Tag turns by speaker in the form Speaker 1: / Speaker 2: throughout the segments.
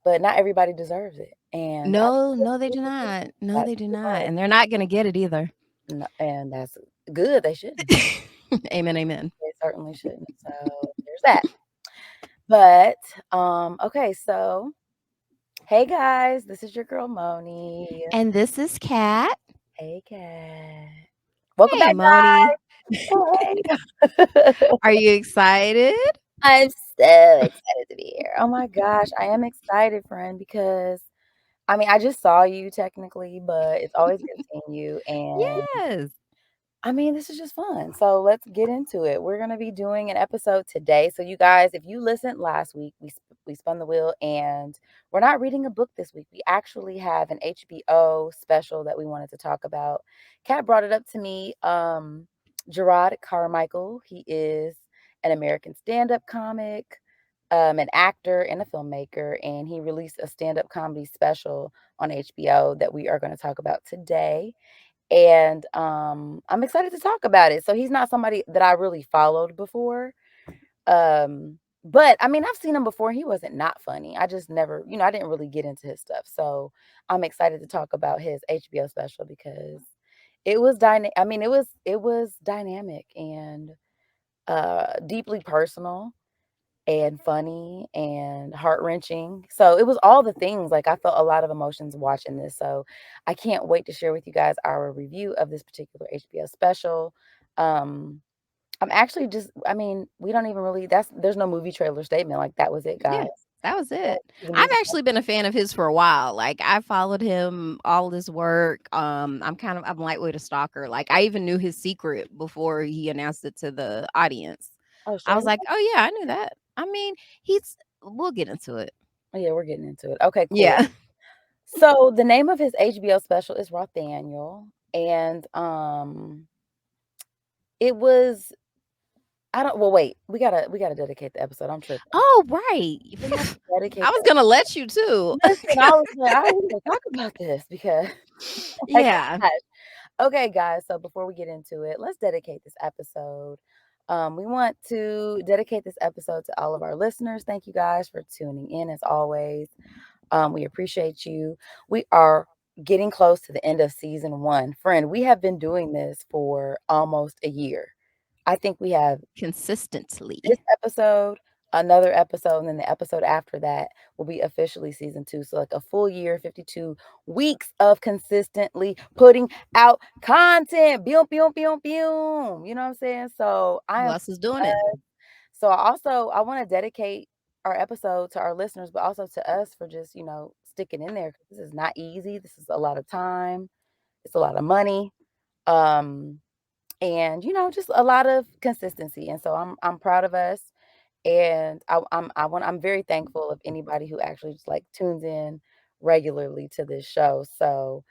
Speaker 1: but not everybody deserves it. And I
Speaker 2: No, no, they do not. No,
Speaker 1: that's
Speaker 2: they do
Speaker 1: the
Speaker 2: not.
Speaker 1: part.
Speaker 2: And they're not going to get it either.
Speaker 1: And that's good. They shouldn't.
Speaker 2: Amen. Amen.
Speaker 1: They certainly shouldn't. So there's that. But okay, so hey guys, this is your girl Moni.
Speaker 2: And this is Kat.
Speaker 1: Hey Cat. Welcome
Speaker 2: Hey,
Speaker 1: back,
Speaker 2: Moni.
Speaker 1: guys.
Speaker 2: Are you excited?
Speaker 1: I'm so excited to be here. Oh my gosh, I am excited, friend, because I mean, I just saw you technically, but it's always good seeing you. And
Speaker 2: Yes.
Speaker 1: I mean, this is just fun. So let's get into it. We're going to be doing an episode today. So you guys, if you listened last week, we spun the wheel and we're not reading a book this week. We actually have an HBO special that we wanted to talk about. Kat brought it up to me. Jerrod Carmichael, he is an American stand-up comic, an actor and a filmmaker, and he released a stand-up comedy special on HBO that we are going to talk about today. And I'm excited to talk about it. So he's not somebody that I really followed before. But I mean, I've seen him before. He wasn't not funny. I just never, I didn't really get into his stuff. So I'm excited to talk about his HBO special because it was I mean, it was dynamic and deeply personal and funny and heart-wrenching. So it was all the things. Like, I felt a lot of emotions watching this. So I can't wait to share with you guys our review of this particular HBO special. Um, I'm actually just I mean, we don't even really there's no movie trailer statement. Like, that was it, guys.
Speaker 2: Yeah, that was
Speaker 1: So
Speaker 2: it.
Speaker 1: even
Speaker 2: I've
Speaker 1: these
Speaker 2: actually been a fan of his for a while. Like I followed him, all his work. I'm lightweight a stalker. Like I even knew his secret before he announced it to the audience.
Speaker 1: oh,
Speaker 2: I was
Speaker 1: Shane.
Speaker 2: like, oh yeah, I knew that. I mean, he's we'll get into it.
Speaker 1: Oh, yeah, we're getting into it. Okay, cool.
Speaker 2: Yeah.
Speaker 1: So the name of his HBO special is Rothaniel. And it was I don't well, wait, we gotta dedicate the episode. I'm tripping.
Speaker 2: Oh, right.
Speaker 1: We have to dedicate
Speaker 2: I was
Speaker 1: the
Speaker 2: gonna let you too.
Speaker 1: listen, I was like, "I we gonna talk about this because" oh my
Speaker 2: Yeah.
Speaker 1: gosh. Okay, guys, so before we get into it, let's dedicate this episode. We want to dedicate this episode to all of our listeners. Thank you guys for tuning in as always. We appreciate you. We are getting close to the end of season 1. Friend, we have been doing this for almost a year. I think we have this
Speaker 2: Consistently.
Speaker 1: episode, another episode, and then the episode after that will be officially season 2. So like a full year, 52 weeks of consistently putting out content. Boom, boom, boom, boom. You know what I'm saying? So I
Speaker 2: Who
Speaker 1: am
Speaker 2: else is doing it?
Speaker 1: so I want to dedicate our episode to our listeners, but also to us for just, sticking in there. 'Cause this is not easy. This is a lot of time. It's a lot of money. Um, and just a lot of consistency. And so I'm proud of us. And I'm very thankful of anybody who actually just like tunes in regularly to this show. So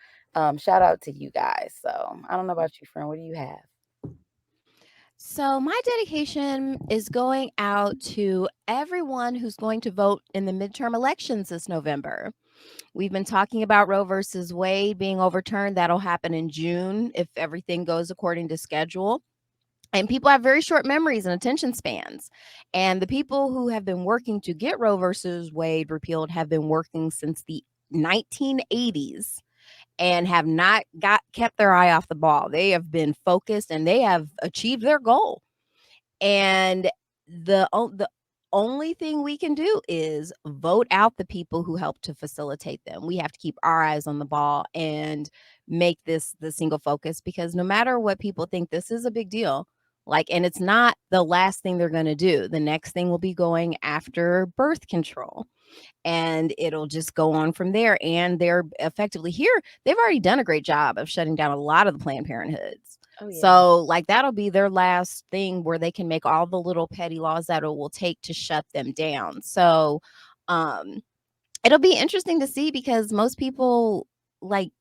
Speaker 1: shout out to you guys. So I don't know about you, friend. What do you have?
Speaker 2: So, my dedication is going out to everyone who's going to vote in the midterm elections this November. We've been talking about Roe versus Wade being overturned. That'll happen in June if everything goes according to schedule. And people have very short memories and attention spans. And the people who have been working to get Roe versus Wade repealed have been working since the 1980s and have not got kept their eye off the ball. They have been focused and they have achieved their goal. And the only thing we can do is vote out the people who help to facilitate them. We have to keep our eyes on the ball and make this the single focus because no matter what people think, this is a big deal. Like, and it's not the last thing they're going to do. The next thing will be going after birth control and it'll just go on from there. And they're effectively here. They've already done a great job of shutting down a lot of the Planned Parenthoods.
Speaker 1: Oh yeah.
Speaker 2: So, like, that'll be their last thing where they can make all the little petty laws that it will take to shut them down. So, um, it'll be interesting to see because most people like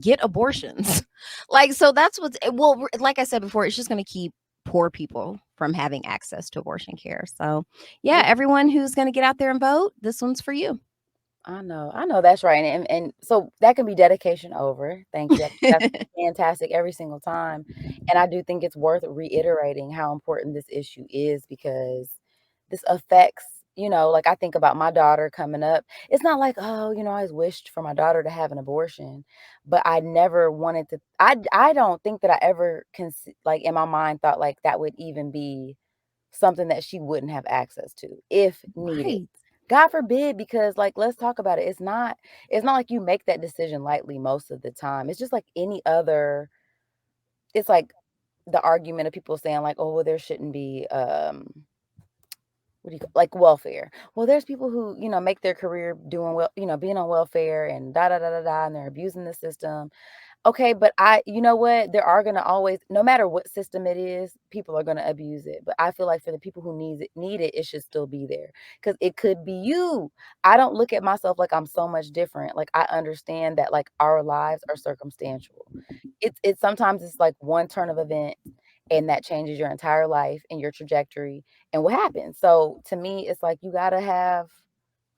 Speaker 2: get abortions. Like, so that's what's well, like I said before, it's just going to keep poor people from having access to abortion care. So, yeah, everyone who's going to get out there and vote, this one's for you.
Speaker 1: I know that's right, and so that can be dedication over. Thank you. That's fantastic every single time, and I do think it's worth reiterating how important this issue is because this affects like I think about my daughter coming up. It's not like, oh, I always wished for my daughter to have an abortion, but I never wanted to. I don't think that I ever like in my mind thought like that would even be something that she wouldn't have access to if needed.
Speaker 2: Right.
Speaker 1: God forbid, because like let's talk about it. It's not like you make that decision lightly most of the time. It's just like any other. It's like the argument of people saying like, oh, well, there shouldn't be what do you like welfare. Well, there's people who, make their career doing well, being on welfare and da da da da da, and they're abusing the system. Okay, but you know what? There are gonna always, no matter what system it is, people are gonna abuse it. But I feel like for the people who need it, it should still be there because it could be you. I don't look at myself like I'm so much different. Like I understand that like our lives are circumstantial. It's sometimes it's like one turn of event and that changes your entire life and your trajectory and what happens. So to me, it's like you gotta have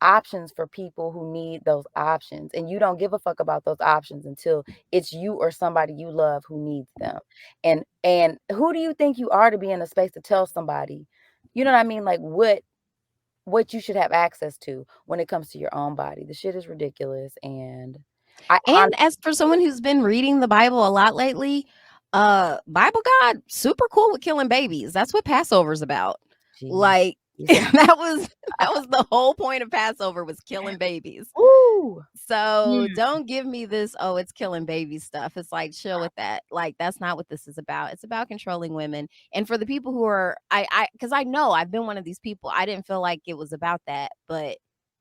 Speaker 1: options for people who need those options, and you don't give a fuck about those options until it's you or somebody you love who needs them. And who do you think you are to be in a space to tell somebody, you know what I mean, like what you should have access to when it comes to your own body? The shit is ridiculous, and I
Speaker 2: And
Speaker 1: honestly,
Speaker 2: as for someone who's been reading the Bible a lot lately, Bible God super cool with killing babies. That's what Passover's about.
Speaker 1: jeez.
Speaker 2: Like
Speaker 1: You said,
Speaker 2: that was the whole point of Passover was killing babies.
Speaker 1: "Ooh,
Speaker 2: So
Speaker 1: mm,
Speaker 2: don't give me this, oh, it's killing baby stuff. It's like chill with that. Like that's not what this is about. It's about controlling women. And for the people who are because I know I've been one of these people. I didn't feel like it was about that, but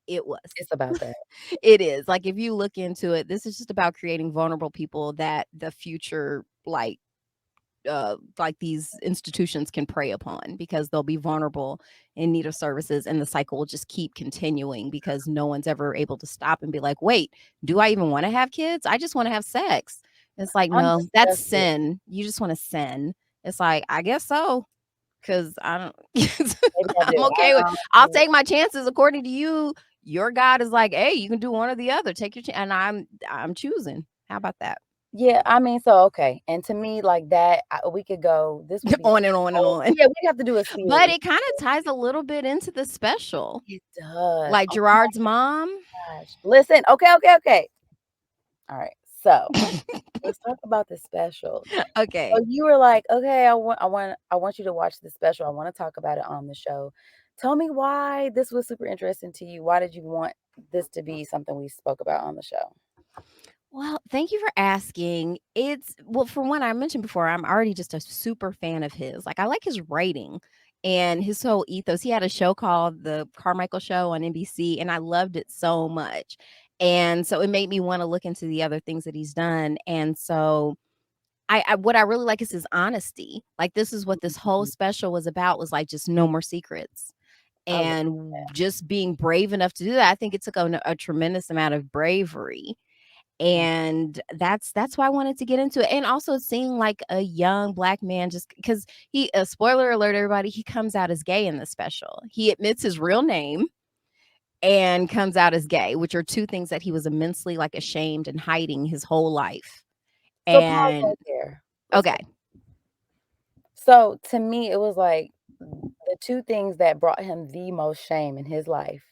Speaker 2: it was.
Speaker 1: it's about that."
Speaker 2: It is. Like if you look into it, this is just about creating vulnerable people that the future like these institutions can prey upon because they'll be vulnerable in need of services and the cycle will just keep continuing because no one's ever able to stop and be like, wait, do I even want to have kids? I just want to have sex. It's like,
Speaker 1: I'm
Speaker 2: no, that's
Speaker 1: disgusted.
Speaker 2: sin. You just want to sin. It's like, I guess so. Cause I don't
Speaker 1: Maybe I
Speaker 2: I'm
Speaker 1: do.
Speaker 2: okay with
Speaker 1: I
Speaker 2: I'll
Speaker 1: honestly
Speaker 2: take my chances according to you. Your God is like, hey, you can do one or the other. Take your chance. And I'm choosing. How about that?
Speaker 1: yeah, I mean, so okay, and to me, like that, we could go. This would be
Speaker 2: On and on and
Speaker 1: whole.
Speaker 2: on.
Speaker 1: Yeah, we'd have to do a
Speaker 2: But
Speaker 1: series.
Speaker 2: it kinda ties a little bit into the special,
Speaker 1: It does.
Speaker 2: like
Speaker 1: Oh my
Speaker 2: Jerrod's mom.
Speaker 1: gosh. Listen, okay, okay, okay. All right. So let's talk about the special.
Speaker 2: Okay.
Speaker 1: So you were like, okay, I want you to watch the special. I want to talk about it on the show. Tell me why this was super interesting to you. Why did you want this to be something we spoke about on the show?
Speaker 2: Well, thank you for asking. Well, for one, I mentioned before, I'm already just a super fan of his. Like, I like his writing and his whole ethos. He had a show called The Carmichael Show on NBC, and I loved it so much. And so it made me want to look into the other things that he's done. And so what I really like is his honesty. Like, this is what this whole
Speaker 1: Mhm.
Speaker 2: special was about was like just no more secrets
Speaker 1: I love
Speaker 2: and
Speaker 1: that.
Speaker 2: just being brave enough to do that. I think it took a tremendous amount of bravery
Speaker 1: Mm.
Speaker 2: and that's why I wanted to get into it, and also seeing, like, a young black man just because he spoiler alert, everybody, he comes out as gay in the special. He admits his real name and comes out as gay, which are 2 things that he was immensely, like, ashamed and hiding his whole life,
Speaker 1: So pause
Speaker 2: and
Speaker 1: right there. Let's
Speaker 2: okay.
Speaker 1: pause. So to me, it was like the two things that brought him the most shame in his life,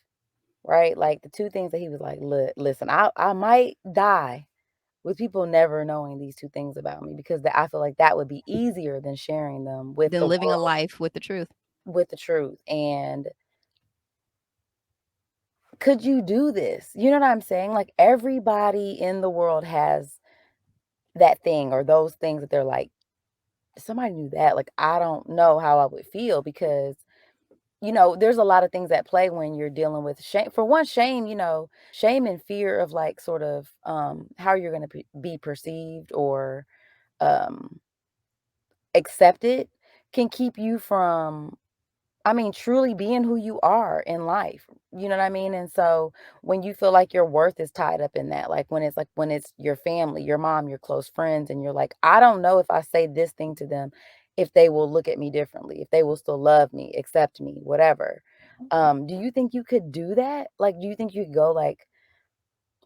Speaker 1: right? Like the two things that he was like, look, listen, I might die with people never knowing these two things about me because I feel like that would be easier than sharing them with the
Speaker 2: Then living a
Speaker 1: world,
Speaker 2: life with the truth.
Speaker 1: with the truth. And could you do this? You know what I'm saying? Like everybody in the world has that thing or those things that they're like, somebody knew that. Like, I don't know how I would feel because there's a lot of things at play when you're dealing with shame. For one, shame, shame and fear of like sort of how you're going to be perceived or um accepted can keep you from, I mean, truly being who you are in life. You know what I mean? And so when you feel like your worth is tied up in that, when it's your family, your mom, your close friends, and you're like, I don't know if I say this thing to them, if they will look at me differently, if they will still love me, accept me, whatever. Do you think you could do that? Like, do you think you could go like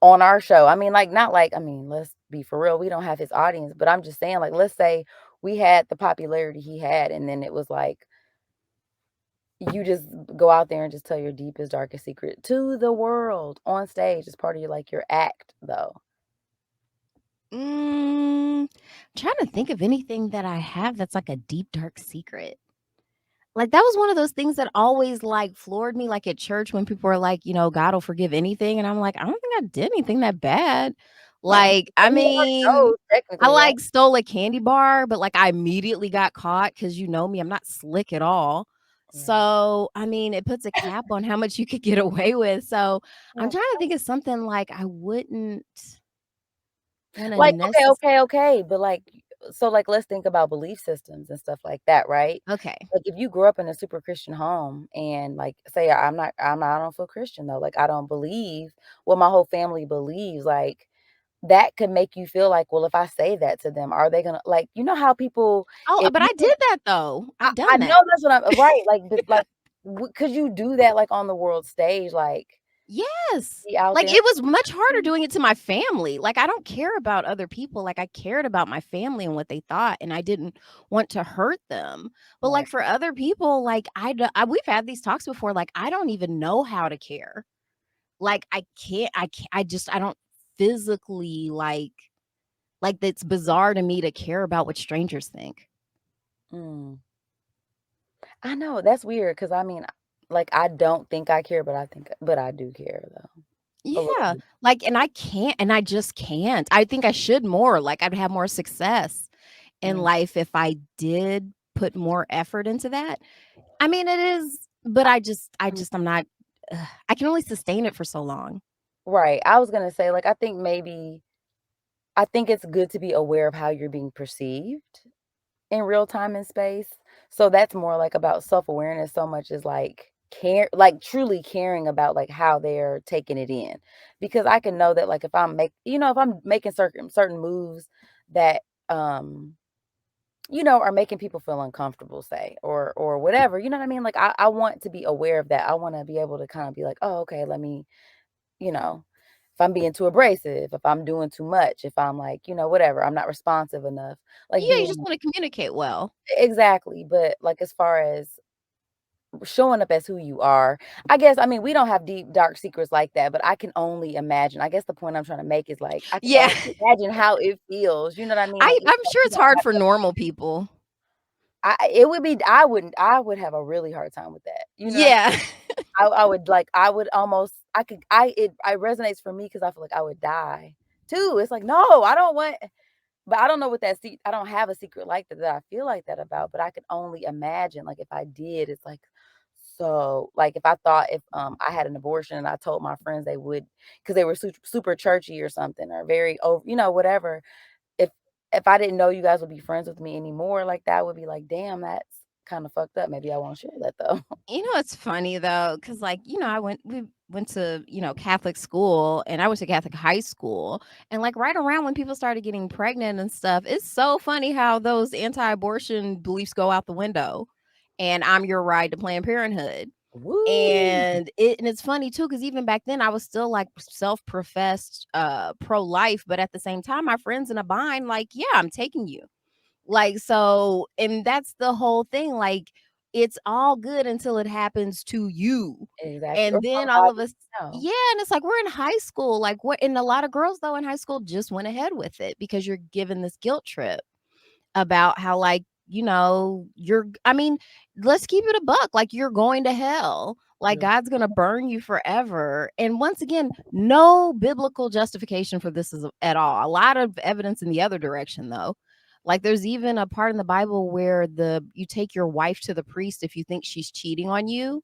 Speaker 1: on our show? I mean, like, not like, I mean, let's be for real, we don't have his audience, but I'm just saying, like, let's say we had the popularity he had, and then it was like you just go out there and just tell your deepest, darkest secret to the world on stage. It's part of your, like, your act, though.
Speaker 2: Trying to think of anything that I have that's like a deep, dark secret. Like, that was one of those things that always, like, floored me, like, at church when people are like, "God will forgive anything," and I'm like, "I don't think I did anything that bad." Like, I
Speaker 1: And he already
Speaker 2: mean,
Speaker 1: knows
Speaker 2: I,
Speaker 1: technically, right?
Speaker 2: like, stole a candy bar, but, like, I immediately got caught because you know me, I'm not slick at all.
Speaker 1: Right.
Speaker 2: So, I mean, it puts a cap on how much you could get away with, so I'm
Speaker 1: Well,
Speaker 2: trying to think of something, like, I wouldn't wanna
Speaker 1: like,
Speaker 2: necess
Speaker 1: okay, but, like, so, like, let's think about belief systems and stuff like that, right?
Speaker 2: Okay.
Speaker 1: Like, if you grew up in a super Christian home and, like, say I don't feel Christian, though, like, I don't believe what my whole family believes, like, that could make you feel like, "Well, if I say that to them, are they gonna" like, you know how people
Speaker 2: Oh,
Speaker 1: if
Speaker 2: but
Speaker 1: you
Speaker 2: I did that, though.
Speaker 1: I
Speaker 2: I've
Speaker 1: I
Speaker 2: done
Speaker 1: know
Speaker 2: that.
Speaker 1: that's what I'm right, like, but, like, could you do that, like, on the world stage, like,
Speaker 2: Yes.
Speaker 1: be out
Speaker 2: Like,
Speaker 1: there
Speaker 2: it was much harder doing it to my family. Like, I don't care about other people, like, I cared about my family and what they thought, and I didn't want to hurt them. But,
Speaker 1: right,
Speaker 2: like, for other people, like, we've had these talks before, like, I don't even know how to care. Like, I just I don't physically, it's bizarre to me to care about what strangers think.
Speaker 1: mm. I know, that's weird because I mean, like, I don't think I care, but I do care, though, a little
Speaker 2: Yeah,
Speaker 1: bit.
Speaker 2: like, and I just can't. I think I should more, like, I'd have more success in
Speaker 1: Mm,
Speaker 2: life if I did put more effort into that. I mean, it is, but
Speaker 1: mm,
Speaker 2: I'm not I can only sustain it for so long.
Speaker 1: right, I was gonna say, like, I think it's good to be aware of how you're being perceived in real time and space. So that's more like about self-awareness so much as like like truly caring about like how they're taking it in. Because I can know that like if I'm making certain moves that are making people feel uncomfortable, say, or whatever, you know what I mean? Like I want to be aware of that. I want to be able to kind of be like, oh, okay, let me, you know, if I'm being too abrasive, if I'm doing too much, if I'm like, whatever, I'm not responsive enough. Like
Speaker 2: Yeah, you
Speaker 1: being
Speaker 2: just wanna communicate well.
Speaker 1: exactly, but, like, as far as showing up as who you are, I guess I mean, we don't have deep, dark secrets like that, but I can only imagine. I guess the point I'm trying to make is, like, I can
Speaker 2: Yeah.
Speaker 1: only imagine how it feels, you know what I mean? Like, even
Speaker 2: I'm
Speaker 1: though
Speaker 2: sure
Speaker 1: you
Speaker 2: it's
Speaker 1: don't
Speaker 2: hard
Speaker 1: have
Speaker 2: for
Speaker 1: to
Speaker 2: normal people.
Speaker 1: I would have a really hard time with that, you know what I
Speaker 2: Yeah.
Speaker 1: I would, like I would almost I could it resonates for me because I feel like I would die, too. It's like, "No, I don't want." But I don't know what I don't have a secret like that I feel like that about, but I could only imagine, like, if I did, it's like so like, if I thought if, I had an abortion and I told my friends they would, because they were super churchy or something or very whatever. If if I didn't know you guys would be friends with me anymore, like, that would be like, "Damn, that's kinda fucked up." Maybe I won't share that though.
Speaker 2: You know, it's funny though, because we went to, Catholic school, and I went to Catholic high school, and, like, right around when people started getting pregnant and stuff, it's so funny how those anti-abortion beliefs go out the window, and I'm your ride to Planned Parenthood.
Speaker 1: Woo!
Speaker 2: And it's funny too, because even back then, I was still, like, self-professed, pro-life, but at the same time, my friends in a bind, like, "Yeah, I'm taking you." Like, so and that's the whole thing, like, it's all good until it happens to you,
Speaker 1: Exactly, or
Speaker 2: and then all
Speaker 1: somebody
Speaker 2: of us
Speaker 1: you know.
Speaker 2: yeah, and it's like, we're in high school, like, what and a lot of girls, though, in high school just went ahead with it because you're given this guilt trip about how, like, you're I mean, let's keep it a buck, like, you're going to hell, like,
Speaker 1: You're
Speaker 2: God's gonna burn you forever, and once again, no biblical justification for this is at all. A lot of evidence in the other direction, though. Like, there's even a part in the Bible where the you take your wife to the priest if you think she's cheating on you,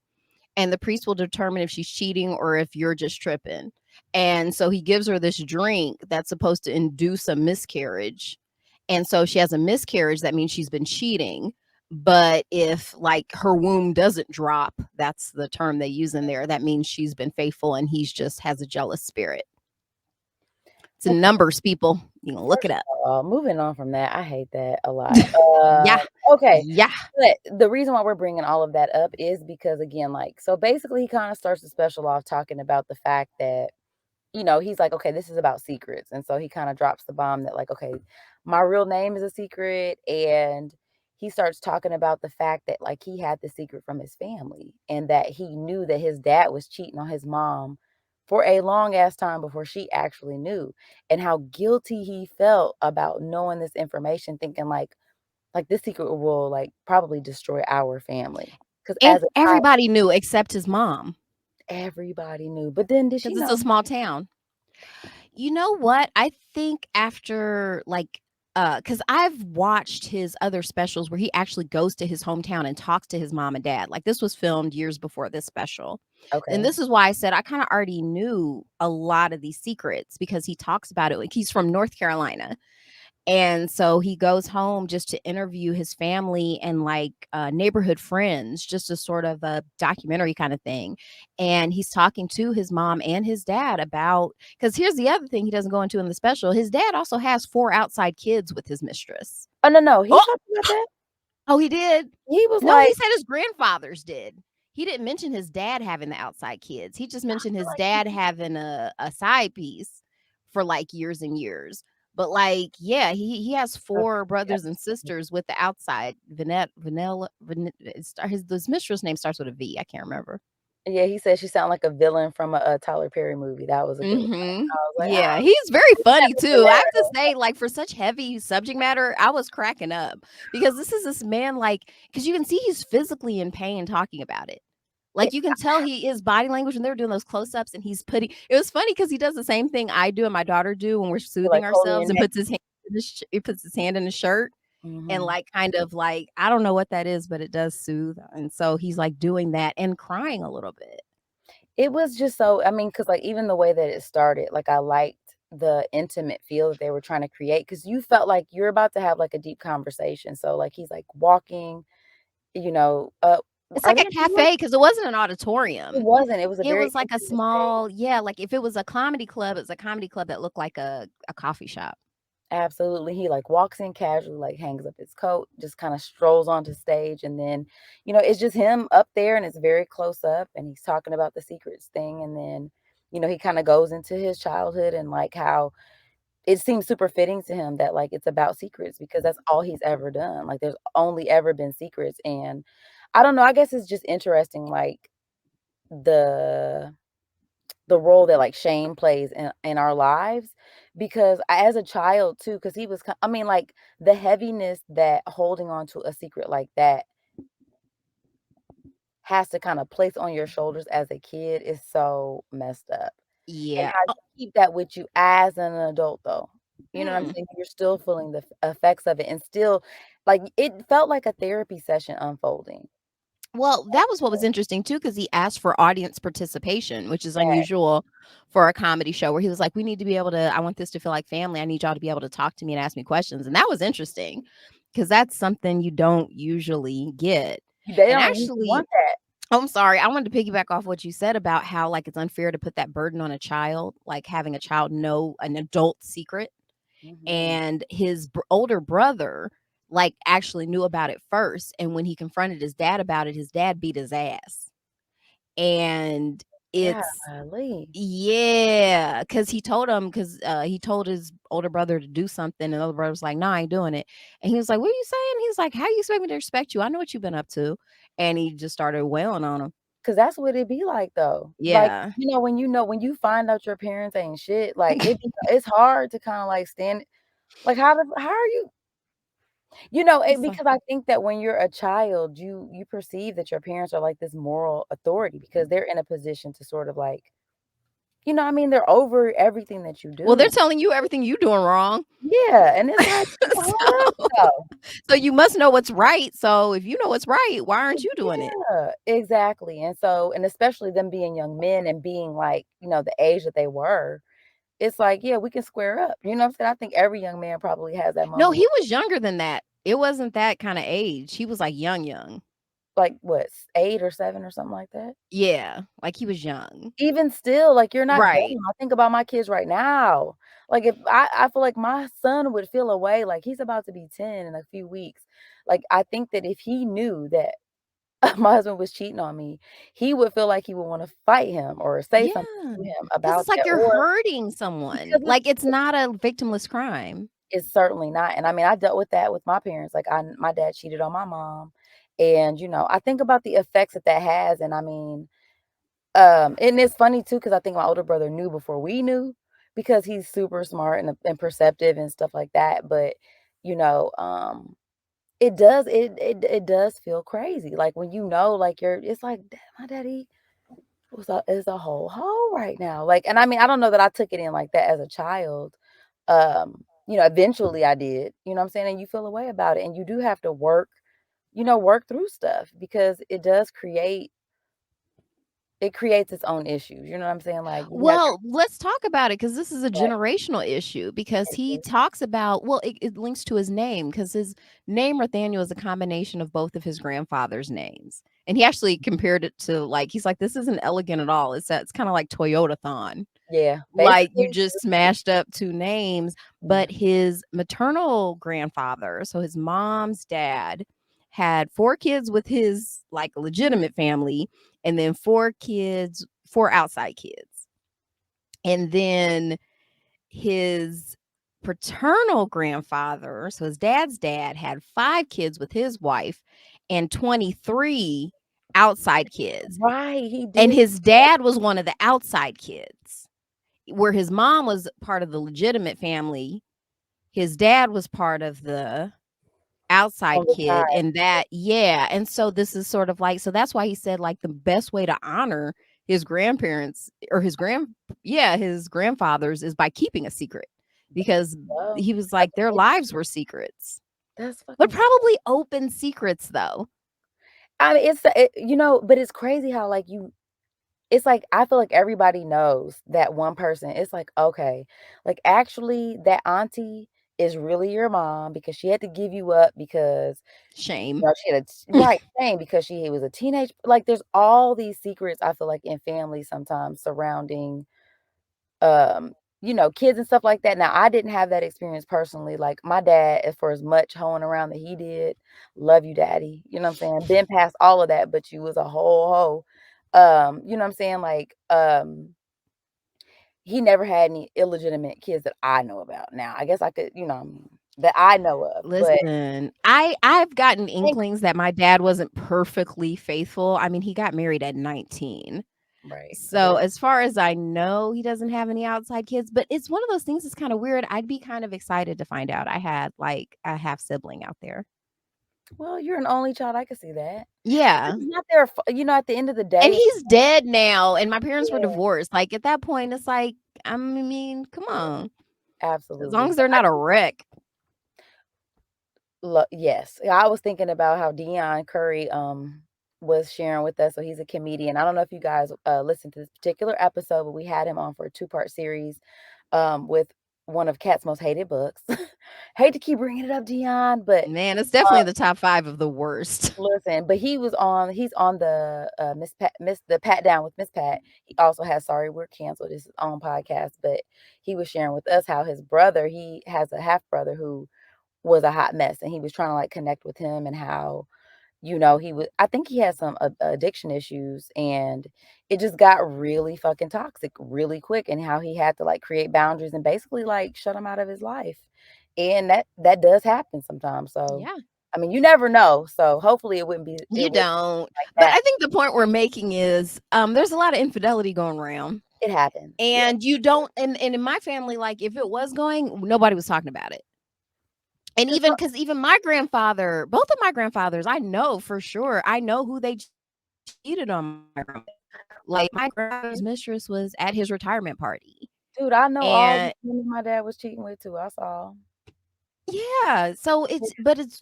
Speaker 2: and the priest will determine if she's cheating or if you're just tripping. And so he gives her this drink that's supposed to induce a miscarriage. And so she has a miscarriage, that means she's been cheating. But if like her womb doesn't drop, that's the term they use in there, that means she's been faithful and he's just has a jealous spirit. It's in
Speaker 1: okay.
Speaker 2: Numbers, people. You can look it
Speaker 1: First
Speaker 2: up.
Speaker 1: of all, moving on from that, I hate that a lot.
Speaker 2: Yeah.
Speaker 1: Okay,
Speaker 2: Yeah.
Speaker 1: but the reason why we're bringing all of that up is because, again, like, so basically, he kinda starts the special off talking about the fact that, he's like, "Okay, this is about secrets," and so he kinda drops the bomb that, like, "Okay, my real name is a secret, and he starts talking about the fact that, like, he had the secret from his family and that he knew that his dad was cheating on his mom for a long ass time before she actually knew, and how guilty he felt about knowing this information, thinking like, this secret will, like, probably destroy our family. Because
Speaker 2: And
Speaker 1: as a child,
Speaker 2: everybody knew except his mom,
Speaker 1: everybody knew, but then did she
Speaker 2: because it's a
Speaker 1: know?
Speaker 2: small town. You know what? I think after, like, because I've watched his other specials where he actually goes to his hometown and talks to his mom and dad. Like, this was filmed years before this special. And
Speaker 1: Okay.
Speaker 2: this is why I said I kinda already knew a lot of these secrets because he talks about it, like, he's from North Carolina. And so he goes home just to interview his family and like neighborhood friends, just a sort of a documentary kind of thing. And he's talking to his mom and his dad about, because here's the other thing he doesn't go into in the special. His dad also has 4 outside kids with his mistress.
Speaker 1: Oh, no, he
Speaker 2: Oh,
Speaker 1: talked about that?
Speaker 2: oh, he did?
Speaker 1: He was
Speaker 2: No, he
Speaker 1: like
Speaker 2: said his grandfathers did. He didn't mention his dad having the outside kids. He just
Speaker 1: I
Speaker 2: mentioned
Speaker 1: feel
Speaker 2: his
Speaker 1: like he
Speaker 2: dad having a side piece for, like, years and years. But, like, yeah, he has
Speaker 1: okay,
Speaker 2: 4
Speaker 1: yeah.
Speaker 2: brothers and sisters with the outside Vanilla his mistress name starts with a V, I can't remember.
Speaker 1: Yeah, he said she sounded like a villain from a Tyler Perry movie. That was a good one.
Speaker 2: Mhm.
Speaker 1: I was like,
Speaker 2: Yeah,
Speaker 1: "Oh,
Speaker 2: he's very
Speaker 1: this
Speaker 2: funny
Speaker 1: kind of
Speaker 2: too. I have to
Speaker 1: hilarious."
Speaker 2: say, like, for such heavy subject matter, I was cracking up because this man, like, because you can see he's physically in pain talking about it. Like,
Speaker 1: It
Speaker 2: you can tell his body language when they were doing those close-ups and he's putting it was funny because he does the same thing I do and my daughter do when we're
Speaker 1: like,
Speaker 2: soothing
Speaker 1: holding your
Speaker 2: ourselves and
Speaker 1: neck.
Speaker 2: puts his hand in his he puts his hand in his shirt and,
Speaker 1: Mhm.
Speaker 2: like, kind of like I don't know what that is, but it does soothe, and so he's, like, doing that and crying a little bit.
Speaker 1: It was just so, I mean, because like, even the way that it started, like, I liked the intimate feel that they were trying to create. Because you felt like you're about to have, like, a deep conversation. So, like, he's, like, walking, up
Speaker 2: It's
Speaker 1: are
Speaker 2: like
Speaker 1: they
Speaker 2: a
Speaker 1: in New York?
Speaker 2: cafe because it wasn't an
Speaker 1: It
Speaker 2: auditorium.
Speaker 1: wasn't, it was a
Speaker 2: It
Speaker 1: very
Speaker 2: was like a
Speaker 1: intimate space.
Speaker 2: small yeah, like, if it was a comedy club, it was a comedy club that looked like a coffee shop.
Speaker 1: Absolutely. He, like, walks in casually, like, hangs up his coat, just kinda strolls onto stage, and then, it's just him up there, and it's very close up, and he's talking about the secrets thing, and then, he kinda goes into his childhood and, like, how it seems super fitting to him that, like, it's about secrets because that's all he's ever done. Like, there's only ever been secrets, and I don't know, I guess it's just interesting, like, the the role that, like, shame plays in our lives because as a child too, because he was ki I mean, like, the heaviness that holding on to a secret like that has to kinda place on your shoulders as a kid is so messed up, and
Speaker 2: Yeah.
Speaker 1: how you keep that with you as an adult, though. You know what I'm
Speaker 2: Mm.
Speaker 1: saying? You're still feeling the effects of it and still like, it felt like a therapy session unfolding.
Speaker 2: Well, that was what was interesting too, because he asked for audience participation, which is
Speaker 1: Yeah,
Speaker 2: unusual for a comedy show where he was like, "We need to be able to I want this to feel like family. I need y'all to be able to talk to me and ask me questions." And that was interesting because that's something you don't usually get.
Speaker 1: they
Speaker 2: And
Speaker 1: don't usually
Speaker 2: actually
Speaker 1: want that.
Speaker 2: oh, I'm sorry, I wanted to piggyback off what you said about how, like, it's unfair to put that burden on a child, like having a child know an adult secret.
Speaker 1: Mhm.
Speaker 2: And his older brother like actually knew about it first, and when he confronted his dad about it, his dad beat his ass. And it's
Speaker 1: Golly.
Speaker 2: yeah, because he told him because he told his older brother to do something, and the older brother was like, "No, I ain't doing it." And he was like, "What are you saying?" He's like, "How you expect me to respect you? I know what you've been up to." And he just started wailing on him.
Speaker 1: 'Cause that's what it be like, though. Like,
Speaker 2: Yeah.
Speaker 1: when you find out your parents ain't shit, like, it's hard to kinda, like, stand like, how are you
Speaker 2: It's like
Speaker 1: because I think that when you're a child, you perceive that your parents are, like, this moral authority because they're in a position to sort of, like I mean, they're over everything that you
Speaker 2: well, they're
Speaker 1: do.
Speaker 2: telling you everything you doing wrong.
Speaker 1: Yeah, and it's like, hold up,
Speaker 2: So
Speaker 1: though.
Speaker 2: so you must know what's right. So if you know what's right, why aren't you doing it?
Speaker 1: Yeah, exactly, and especially them being young men and being, like, the age that they were, it's like, yeah, we can square up, you know what I'm saying? I think every young man probably has that
Speaker 2: No,
Speaker 1: moment
Speaker 2: he was younger than that. It wasn't that kinda age. He was, like, young, young.
Speaker 1: like, what, 8 or 7 or something like that?
Speaker 2: Yeah, like, he was young.
Speaker 1: Even still, like, you're not
Speaker 2: Right.
Speaker 1: young. I think about my kids right now. Like, if I feel like my son would feel a way, like, he's about to be 10 in a few weeks. Like, I think that if he knew that my husband was cheating on me, he would feel like he would wanna fight him or say something
Speaker 2: Yeah,
Speaker 1: to him
Speaker 2: because
Speaker 1: about
Speaker 2: it's like
Speaker 1: that,
Speaker 2: you're
Speaker 1: or
Speaker 2: hurting someone.
Speaker 1: because
Speaker 2: Like, it's not a victimless crime.
Speaker 1: It's certainly not, and I mean, I dealt with that with my parents, like, my dad cheated on my mom, and, I think about the effects that that has, and I mean, and it's funny too, because I think my older brother knew before we knew, because he's super smart and perceptive and stuff like that, but, you know, it does feel crazy, like, when like, it's like, "Damn, my daddy is a whole hoe right now," like, and I mean, I don't know that I took it in like that as a child, eventually I did, you know what I'm saying, and you feel a way about it, and you do have to work through stuff because it creates its own issues, you know what I'm saying, like, you have
Speaker 2: Well, let's talk about it because this is a
Speaker 1: your
Speaker 2: generational issue because he
Speaker 1: right,
Speaker 2: talks about well, it links to his name because his name Rothaniel is a combination of both of his grandfather's names. And he actually compared it to like he's like, this isn't elegant at all. It's kind of like Toyota Thon.
Speaker 1: yeah,
Speaker 2: Like you
Speaker 1: basically,
Speaker 2: just smashed up two names,
Speaker 1: yeah.
Speaker 2: but his maternal grandfather, so his mom's dad, had four kids with his like legitimate family, and then four outside kids. And then his paternal grandfather, so his dad's dad, had five kids with his wife and 23 outside kids.
Speaker 1: Right, he
Speaker 2: And
Speaker 1: did.
Speaker 2: his dad was one of the outside kids, where his mom was part of the legitimate family. His dad was part of the
Speaker 1: On
Speaker 2: outside
Speaker 1: the
Speaker 2: kid,
Speaker 1: side.
Speaker 2: and that yeah, and so this is sort of like so that's why he said, like, the best way to honor his grandparents or his grandfathers is by keeping a secret, because
Speaker 1: Oh,
Speaker 2: he was
Speaker 1: that's
Speaker 2: like, their
Speaker 1: amazing.
Speaker 2: lives were secrets.
Speaker 1: That's
Speaker 2: But
Speaker 1: fucking cra
Speaker 2: probably open secrets, though.
Speaker 1: I mean, but it's crazy how, like, it's like, I feel like everybody knows that one person. It's like, okay, like, actually, that auntie is really your mom because she had to give you up because,
Speaker 2: Shame.
Speaker 1: she had right, same, because she was a teenage like, there's all these secrets, I feel like, in families sometimes surrounding um, kids and stuff like that. Now, I didn't have that experience personally. Like my dad, for as much hoeing around that he did, love you, daddy. You know what I'm saying? Been past all of that, but you was a whole hoe. You know what I'm saying? Like, he never had any illegitimate kids that I know about. Now, I guess I could, that I know of, but
Speaker 2: Listen, I've gotten
Speaker 1: thank
Speaker 2: inklings that my dad wasn't perfectly faithful. I mean, he got married at 19.
Speaker 1: right.
Speaker 2: So, as far as I know, he doesn't have any outside kids, but it's one of those things that's kinda weird. I'd be kind of excited to find out I had, like, a half sibling out there.
Speaker 1: Well, you're an only child. I could see that.
Speaker 2: Yeah,
Speaker 1: It's not their at the end of the
Speaker 2: and
Speaker 1: day,
Speaker 2: he's dead now, and my parents were
Speaker 1: yeah,
Speaker 2: divorced. Like, at that point, it's like, I mean, come
Speaker 1: yeah,
Speaker 2: on. As long
Speaker 1: absolutely.
Speaker 2: as
Speaker 1: But
Speaker 2: they're not a wreck.
Speaker 1: Yes. Yeah, I was thinking about how Dion Curry, was sharing with us. So he's a comedian. I don't know if you guys, listened to this particular episode, but we had him on for a two-part series, with one of Cat's most hated books. Hate to keep bringing it up, Dion, but,
Speaker 2: Man, it's definitely in the top 5 of the worst.
Speaker 1: listen, but he's on the, Miss the Pat Down with Miss Pat. He also has Sorry We're Canceled, his own podcast, but he was sharing with us how his brother he has a half brother who was a hot mess, and he was trying to, like, connect with him and how, he was I think he had some addiction issues, and it just got really fucking toxic really quick, and how he had to, like, create boundaries and basically, like, shut him out of his life, and that does happen sometimes, so,
Speaker 2: Yeah.
Speaker 1: I mean, you never know, so hopefully it
Speaker 2: You
Speaker 1: wouldn't
Speaker 2: don't.
Speaker 1: like
Speaker 2: But
Speaker 1: that.
Speaker 2: I think the point we're making is, there's a lot of infidelity going around.
Speaker 1: It happens, yeah.
Speaker 2: And you don't and in my family, like, if it was going, nobody was talking about it. And
Speaker 1: 'Cause
Speaker 2: even because even my grandfather both of my grandfathers, I know for sure, I know who they cheated on my grandma. Like, my grandfather's mistress was at his retirement party.
Speaker 1: dude, I know all the
Speaker 2: And
Speaker 1: women my dad was cheating with too, I saw.
Speaker 2: yeah, so it's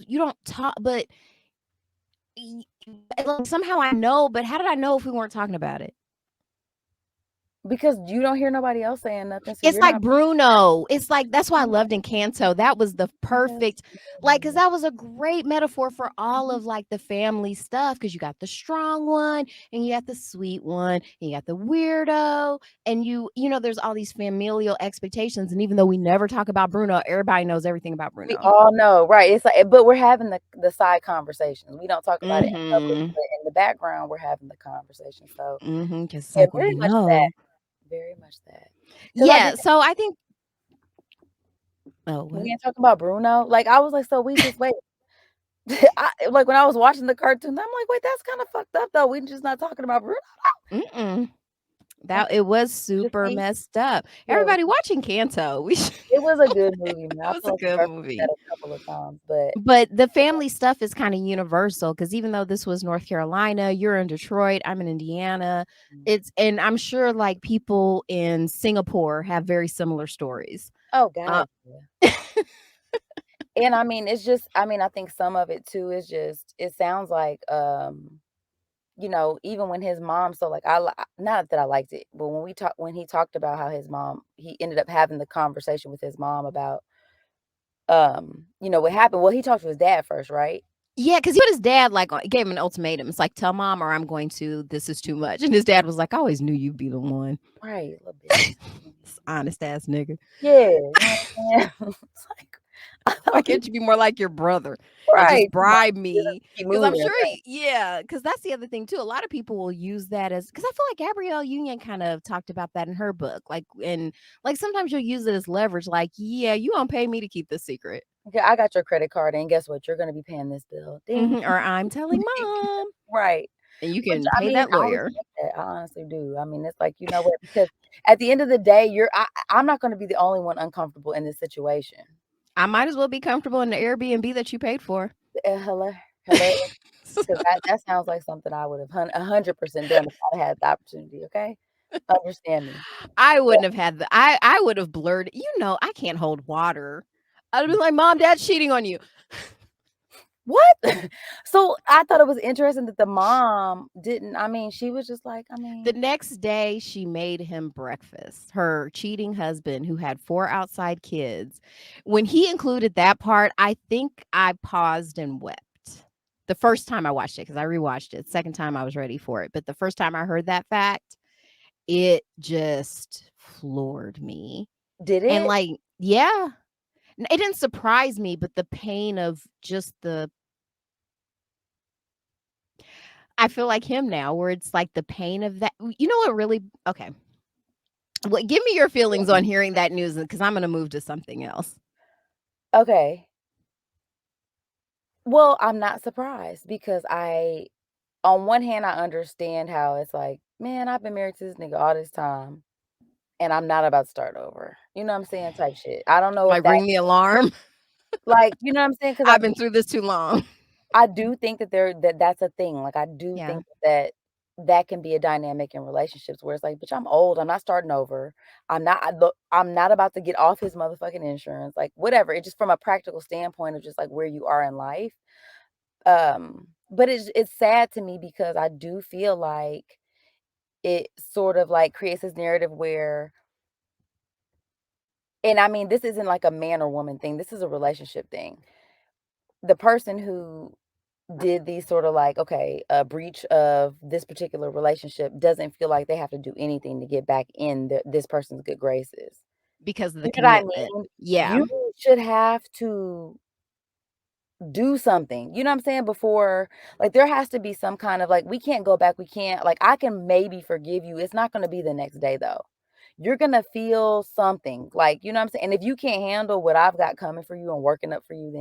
Speaker 2: you don't talk but y like, somehow I know, but how did I know if we weren't talking about it?
Speaker 1: Because you don't hear nobody else saying nothing, so
Speaker 2: It's
Speaker 1: you're
Speaker 2: like
Speaker 1: not
Speaker 2: Bruno. It's like that's why I loved Encanto. That was the
Speaker 1: Yes,
Speaker 2: perfect like, cause that was a great metaphor for all of, like, the family stuff. Cause you got the strong one, and you got the sweet one, and you got the weirdo, and there's all these familial expectations, and even though we never talk about Bruno, everybody knows everything about
Speaker 1: we
Speaker 2: Bruno.
Speaker 1: all know, right, it's like but we're having the side conversations. We don't talk about it in public,
Speaker 2: Mhm.
Speaker 1: but in the background, we're having the conversation, so,
Speaker 2: Mhm, 'cause it's
Speaker 1: yeah,
Speaker 2: like,
Speaker 1: very much
Speaker 2: we
Speaker 1: that,
Speaker 2: know.
Speaker 1: very much that. Because I did
Speaker 2: Yeah, so I think Oh,
Speaker 1: We
Speaker 2: what?
Speaker 1: ain't talking about Bruno. Like, I was like, so we just wait. Like, when I was watching the cartoon, I'm like, "Wait, that's kinda fucked up, though. We just not talking about Bruno."
Speaker 2: Mm-mm.
Speaker 1: Okay,
Speaker 2: That it was
Speaker 1: just
Speaker 2: super
Speaker 1: me.
Speaker 2: messed up.
Speaker 1: Yeah, it was
Speaker 2: Everybody watching Kanto. We should
Speaker 1: it was a good movie, man.
Speaker 2: It
Speaker 1: I
Speaker 2: was
Speaker 1: feel
Speaker 2: a
Speaker 1: like we
Speaker 2: good
Speaker 1: referenced that
Speaker 2: movie.
Speaker 1: a couple of times, but
Speaker 2: But the family stuff is kinda universal because even though this was North Carolina, you're in Detroit, I'm in Indiana,
Speaker 1: mm.
Speaker 2: and I'm sure, like, people in Singapore have very similar stories.
Speaker 1: Oh,
Speaker 2: Uh
Speaker 1: God, yeah. And, I mean, it's just I mean, I think some of it too is just it sounds like, even when his mom so, like, not that I liked it, but when he talked about how his mom he ended up having the conversation with his mom about, what happened. Well, he talked to his dad first, right?
Speaker 2: Yeah, because he put his dad, like, gave him an ultimatum. It's like, "Tell mom or I'm going to. This is too much." And his dad was like, "I always knew you'd be the one."
Speaker 1: Right, little bitch.
Speaker 2: This honest ass nigga.
Speaker 1: Yeah, you know what I'm saying? It's like, I
Speaker 2: Why
Speaker 1: thought he
Speaker 2: can't you be more like your brother and just
Speaker 1: right,
Speaker 2: bribe
Speaker 1: just
Speaker 2: me?
Speaker 1: keep
Speaker 2: Because I'm
Speaker 1: moving,
Speaker 2: sure
Speaker 1: right?
Speaker 2: yeah, because that's the other thing too. A lot of people will use that as because I feel like Gabrielle Union kind of talked about that in her book. Like, and like sometimes you'll use it as leverage, like, yeah, you won't pay me to keep the secret.
Speaker 1: Okay, I got your credit card, and guess what? You're gonna be paying this bill. Ding.
Speaker 2: Or I'm telling mom.
Speaker 1: Right.
Speaker 2: And you
Speaker 1: Which,
Speaker 2: can
Speaker 1: I
Speaker 2: pay
Speaker 1: mean,
Speaker 2: that
Speaker 1: I
Speaker 2: lawyer.
Speaker 1: respect that, I honestly do. I mean, it's like, you know what? Because at the end of the day, I'm not gonna be the only one uncomfortable in this situation.
Speaker 2: I might as well be comfortable in the Airbnb that you paid for.
Speaker 1: Hello hello, 'cause that sounds like something I would have 100% done if I had the opportunity, okay? Understand me.
Speaker 2: I
Speaker 1: But
Speaker 2: wouldn't have had the I would have blurred I can't hold water. I'd be like, "Mom, dad's cheating on you."
Speaker 1: what? So, I thought it was interesting that the mom didn't I mean, she was just like, I
Speaker 2: The
Speaker 1: mean
Speaker 2: next day, she made him breakfast. Her cheating husband, who had 4 outside kids. When he included that part, I think I paused and wept. The first time I watched it, because I rewatched it. Second time, I was ready for it. But the first time I heard that fact, it just floored me.
Speaker 1: did
Speaker 2: And,
Speaker 1: it?
Speaker 2: like yeah. It didn't surprise me, but the pain of just the I feel like him now, where it's like the pain of that you know what really okay. What give me your feelings on hearing that news because I'm gonna move to something else.
Speaker 1: Okay. Well, I'm not surprised because on one hand, I understand how it's like, "Man, I've been married to this nigga all this time, and I'm not about to start over." You know what I'm saying? Type shit. I don't know if
Speaker 2: Like, ring the alarm.
Speaker 1: like, you know what I'm saying? Because
Speaker 2: I've been through this too long.
Speaker 1: I do think that's a thing. Like, I do
Speaker 2: Yeah,
Speaker 1: think that can be a dynamic in relationships where it's like, "Bitch, I'm old. I'm not starting over. I'm not about to get off his motherfucking insurance." Like, whatever. It just from a practical standpoint of just like where you are in life. But it's sad to me because I do feel like it sort of, like, creates this narrative where and I mean, this isn't like a man or woman thing, this is a relationship thing. The person who did these sort of like, okay, a breach of this particular relationship doesn't feel like they have to do anything to get back in this person's good graces.
Speaker 2: because of the
Speaker 1: You know what I
Speaker 2: commitment.
Speaker 1: mean?
Speaker 2: Yeah,
Speaker 1: You should have to do something, you know what I'm saying? Before like, there has to be some kind of like, we can't go back, we can't like, I can maybe forgive you, it's not gonna be the next day, though. You're gonna feel something, like, you know what I'm saying? And if you can't handle what I've got coming for you and working up for you,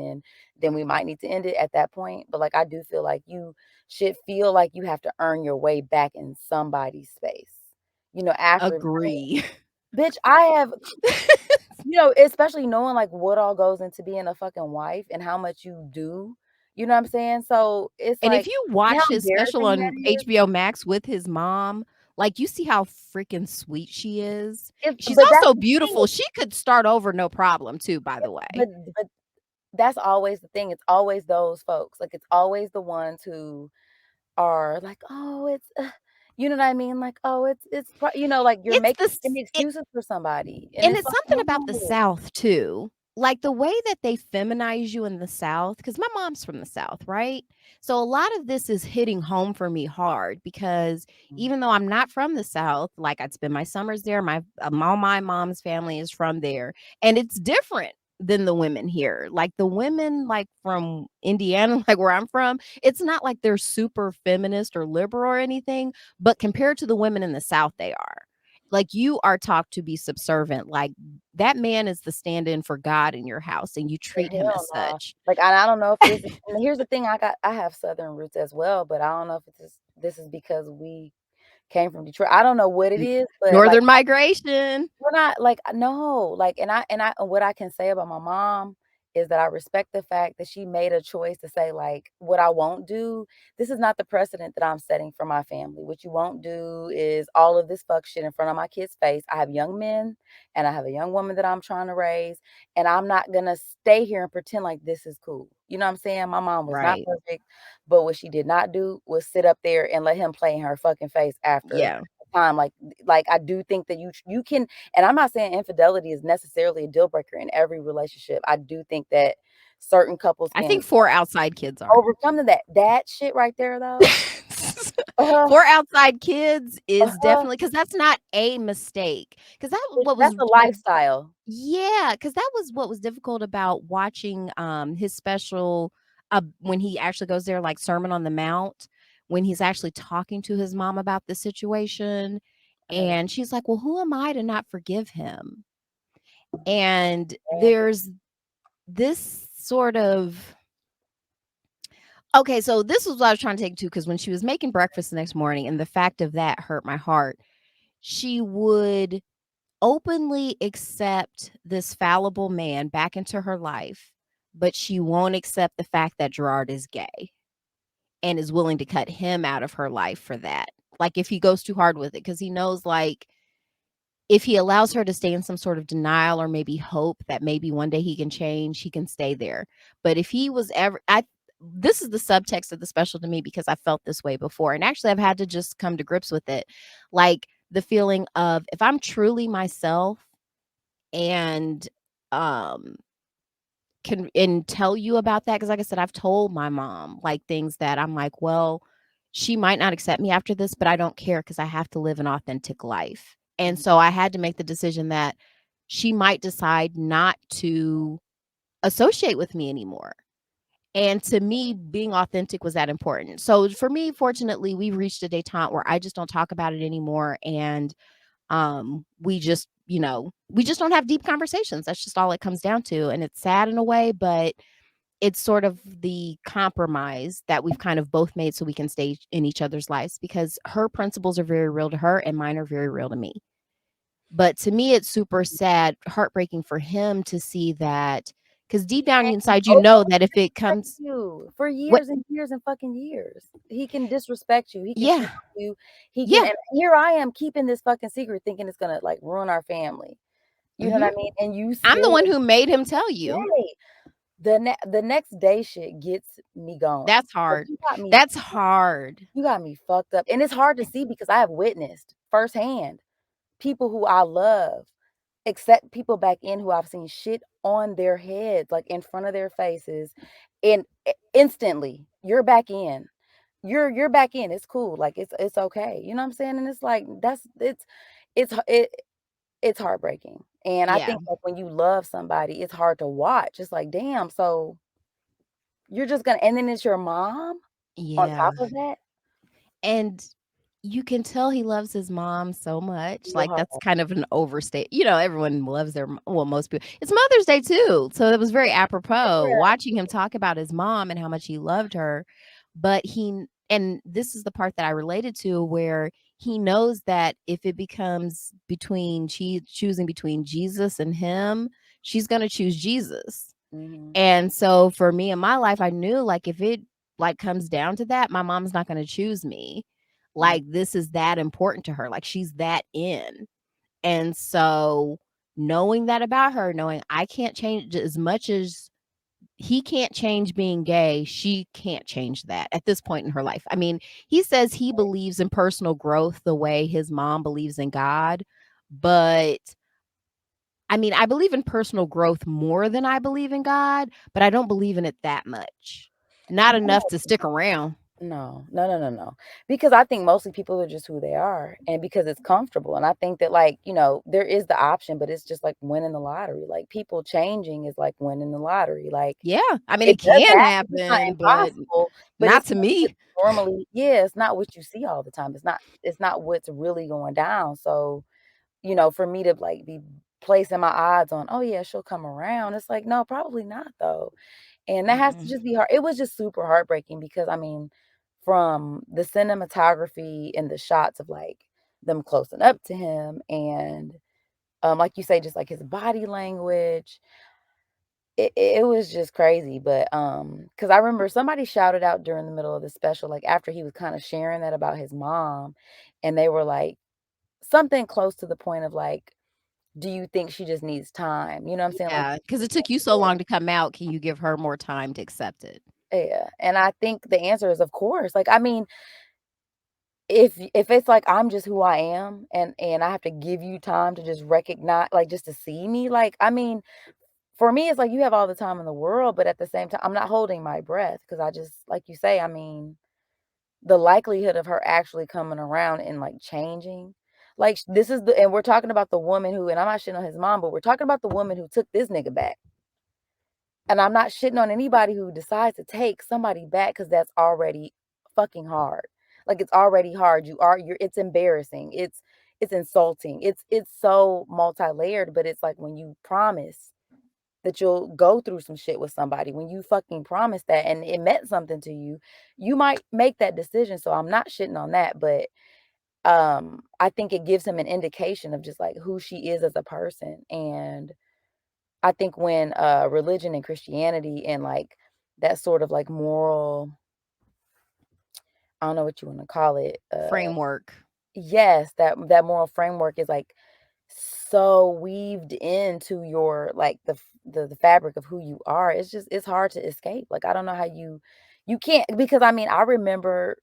Speaker 1: then we might need to end it at that point, but, like, I do feel like you should feel like you have to earn your way back in somebody's space, after
Speaker 2: agree.
Speaker 1: bitch, I have especially knowing, like, what all goes into being a fucking wife and how much you do, you know what I'm saying? So, it's
Speaker 2: And if
Speaker 1: like
Speaker 2: you
Speaker 1: and how
Speaker 2: watch his special
Speaker 1: embarrassing that
Speaker 2: on
Speaker 1: is.
Speaker 2: HBO Max with his mom, like, you see how freaking sweet she is. She's
Speaker 1: But that's
Speaker 2: also
Speaker 1: the thing,
Speaker 2: beautiful. She could start over no problem too, by the way.
Speaker 1: but that's always the thing, it's always those folks, like, it's always the ones who are like, "Oh, it's" you know what I mean? Like, "Oh, it's pro" like, you're
Speaker 2: It's
Speaker 1: making
Speaker 2: the
Speaker 1: too
Speaker 2: s
Speaker 1: many excuses for somebody, and
Speaker 2: And
Speaker 1: it's
Speaker 2: it's
Speaker 1: like,
Speaker 2: something about the
Speaker 1: "No."
Speaker 2: South too. Like the way that they feminize you in the South, because my mom's from the South, right? So a lot of this is hitting home for me hard because
Speaker 1: Mm,
Speaker 2: even though I'm not from the South, like I'd spend my summers there, all my mom's family is from there, and it's different than the women here. Like the women, like from Indiana, like where I'm from, it's not like they're super feminist or liberal or anything, but compared to the women in the South, they are. like, you are taught to be subservient, like, that man is the stand-in for God in your house, and you
Speaker 1: The
Speaker 2: treat him as
Speaker 1: hell nah.
Speaker 2: such.
Speaker 1: Like, I don't know if this is and here's the thing, I have Southern roots as well, but I don't know if this is because we came from Detroit. I don't know what it
Speaker 2: N
Speaker 1: is, but, like,
Speaker 2: Northern migration.
Speaker 1: we're not like, no, like, and what I can say about my mom is that I respect the fact that she made a choice to say, like, "What I won't do, this is not the precedent that I'm setting for my family. What you won't do is all of this fuck shit in front of my kids' face. I have young men, and I have a young woman that I'm trying to raise, and I'm not gonna stay here and pretend like this is cool." You know what I'm saying? My mom was not
Speaker 2: Right.
Speaker 1: perfect, but what she did not do was sit up there and let him play in her fucking face after
Speaker 2: Yeah.
Speaker 1: time. Like, I do think that you can, and I'm not saying infidelity is necessarily a deal breaker in every relationship. I do think that certain couples
Speaker 2: I
Speaker 1: can
Speaker 2: think 4 outside kids are.
Speaker 1: overcome that shit right there though. Uh-huh,
Speaker 2: 4 outside kids is
Speaker 1: uh-huh.
Speaker 2: definitely, because that's not a mistake. Because that what
Speaker 1: That's
Speaker 2: was
Speaker 1: a lifestyle.
Speaker 2: yeah, because that was what was difficult about watching, his special, when he actually goes there, like, Sermon on the Mount, when he's actually talking to his mom about the situation,
Speaker 1: I never
Speaker 2: and she's like, "Well, who am I to not forgive him?" And
Speaker 1: saw that.
Speaker 2: there's this sort of okay, so this was what I was trying to take to, because when she was making breakfast the next morning, and the fact of that hurt my heart, she would openly accept this fallible man back into her life, but she won't accept the fact that Jerrod is gay and is willing to cut him out of her life for that. Like, if he goes too hard with it, because he knows, like, if he allows her to stay in some sort of denial or maybe hope that maybe one day he can change, he can stay there. But if he was ever I this is the subtext of the special to me, because I felt this way before. And actually I've had to just come to grips with it. Like, the feeling of, if I'm truly myself and um can and tell you about that, because like I said, I've told my mom, like, things that I'm like, well, she might not accept me after this, but I don't care, because I have to live an authentic life. And
Speaker 1: Mhm.
Speaker 2: so I had to make the decision that she might decide not to associate with me anymore. And to me, being authentic was that important. So for me, fortunately, we reached a detente where I just don't talk about it anymore. And we just, we just don't have deep conversations. That's just all it comes down to. And it's sad in a way, but it's sort of the compromise that we've kind of both made so we can stay in each other's lives, because her principles are very real to her and mine are very real to me. But to me, it's super sad, heartbreaking for him to see that, because deep down
Speaker 1: And
Speaker 2: inside, you know that if it
Speaker 1: disrespect
Speaker 2: comes
Speaker 1: you for
Speaker 2: what
Speaker 1: years and years and fucking years. He can disrespect you. He can cheat
Speaker 2: yeah,
Speaker 1: on you. He can,
Speaker 2: yeah,
Speaker 1: and here I am keeping this fucking secret thinking it's gonna, like, ruin our family. You know
Speaker 2: mhm.
Speaker 1: what I mean? And you
Speaker 2: I'm the
Speaker 1: still
Speaker 2: one who made him tell you.
Speaker 1: day. The next day shit gets me going.
Speaker 2: That's
Speaker 1: Like,
Speaker 2: hard. That's hard.
Speaker 1: you got me fucked up, and it's hard to see because I have witnessed firsthand people who I love accept people back in who I've seen shit on their heads, like, in front of their faces, and instantly, you're back in. You're back in, it's cool, like, it's okay, you know what I'm saying? And it's like, it's h it's heartbreaking, and I
Speaker 2: Yeah,
Speaker 1: think, like, when you love somebody, it's hard to watch. It's like, "Damn, so you're just gonna," and then it's your mom on
Speaker 2: yeah.
Speaker 1: top of that?
Speaker 2: And you can tell he loves his mom so much,
Speaker 1: Real
Speaker 2: like,
Speaker 1: hard.
Speaker 2: that's kind of an overstate, everyone loves their well, most people, it's Mother's Day too, so it was very apropos
Speaker 1: Yeah.
Speaker 2: watching him talk about his mom and how much he loved her, but and this is the part that I related to, where he knows that if it becomes between choosing between Jesus and him, she's gonna choose Jesus.
Speaker 1: Mhm.
Speaker 2: And so for me in my life, I knew, like, if it, like, comes down to that, my mom's not gonna choose me.
Speaker 1: Mm.
Speaker 2: Like, this is that important to her, like, she's that in. And so knowing that about her, knowing I can't change as much as he can't change being gay, she can't change that at this point in her life. I mean, he says he believes in personal growth the way his mom believes in God, but I mean, I believe in personal growth more than I believe in God, but I don't believe in it that much. Not enough to stick around.
Speaker 1: No, no, no, no, no. Because I think mostly people are just who they are and because it's comfortable. And I think that, like, there is the option, but it's just like winning the lottery. Like, people changing is like winning the lottery. Like,
Speaker 2: Yeah, I mean,
Speaker 1: it
Speaker 2: it
Speaker 1: does
Speaker 2: can
Speaker 1: happen. It's not
Speaker 2: happen, but
Speaker 1: impossible, but
Speaker 2: not
Speaker 1: it's
Speaker 2: to
Speaker 1: not what
Speaker 2: me.
Speaker 1: normally, yeah, it's not what you see all the time. It's not what's really going down. So, for me to like be placing my odds on, oh yeah, she'll come around. It's like, no, probably not though. And that has to
Speaker 2: Mm-mm.
Speaker 1: just be hard. It was just super heartbreaking because I mean, from the cinematography and the shots of like them closing up to him and like you say, just like his body language, it was just crazy. But because I remember somebody shouted out during the middle of the special, like after he was kind of sharing that about his mom, and they were like something close to the point of like, do you think she just needs time? You know what I'm saying? Like,
Speaker 2: Yeah, because it took you so long to come out. Can you give her more time to accept it?
Speaker 1: yeah. And I think the answer is of course. Like, I mean, if it's like I'm just who I am and I have to give you time to just recognize, like just to see me, like I mean, for me it's like you have all the time in the world, but at the same time I'm not holding my breath because I just like you say, I mean, the likelihood of her actually coming around and like changing, like this is the, and we're talking about the woman who, and I'm not shitting on his mom, but we're talking about the woman who took this nigga back. And I'm not shitting on anybody who decides to take somebody back because that's already fucking hard. Like it's already hard. You're it's embarrassing. It's insulting. It's so multi-layered, but it's like when you promise that you'll go through some shit with somebody, when you fucking promise that and it meant something to you, you might make that decision. So I'm not shitting on that, but I think it gives him an indication of just like who she is as a person. And I think when, religion and Christianity and, like, that sort of, like, moral, I don't know what you wanna call it,
Speaker 2: Framework.
Speaker 1: yes, that moral framework is, like, so weaved into your, like, the fabric of who you are, it's just it's hard to escape, like, I don't know how you can't, because, I mean, I remember,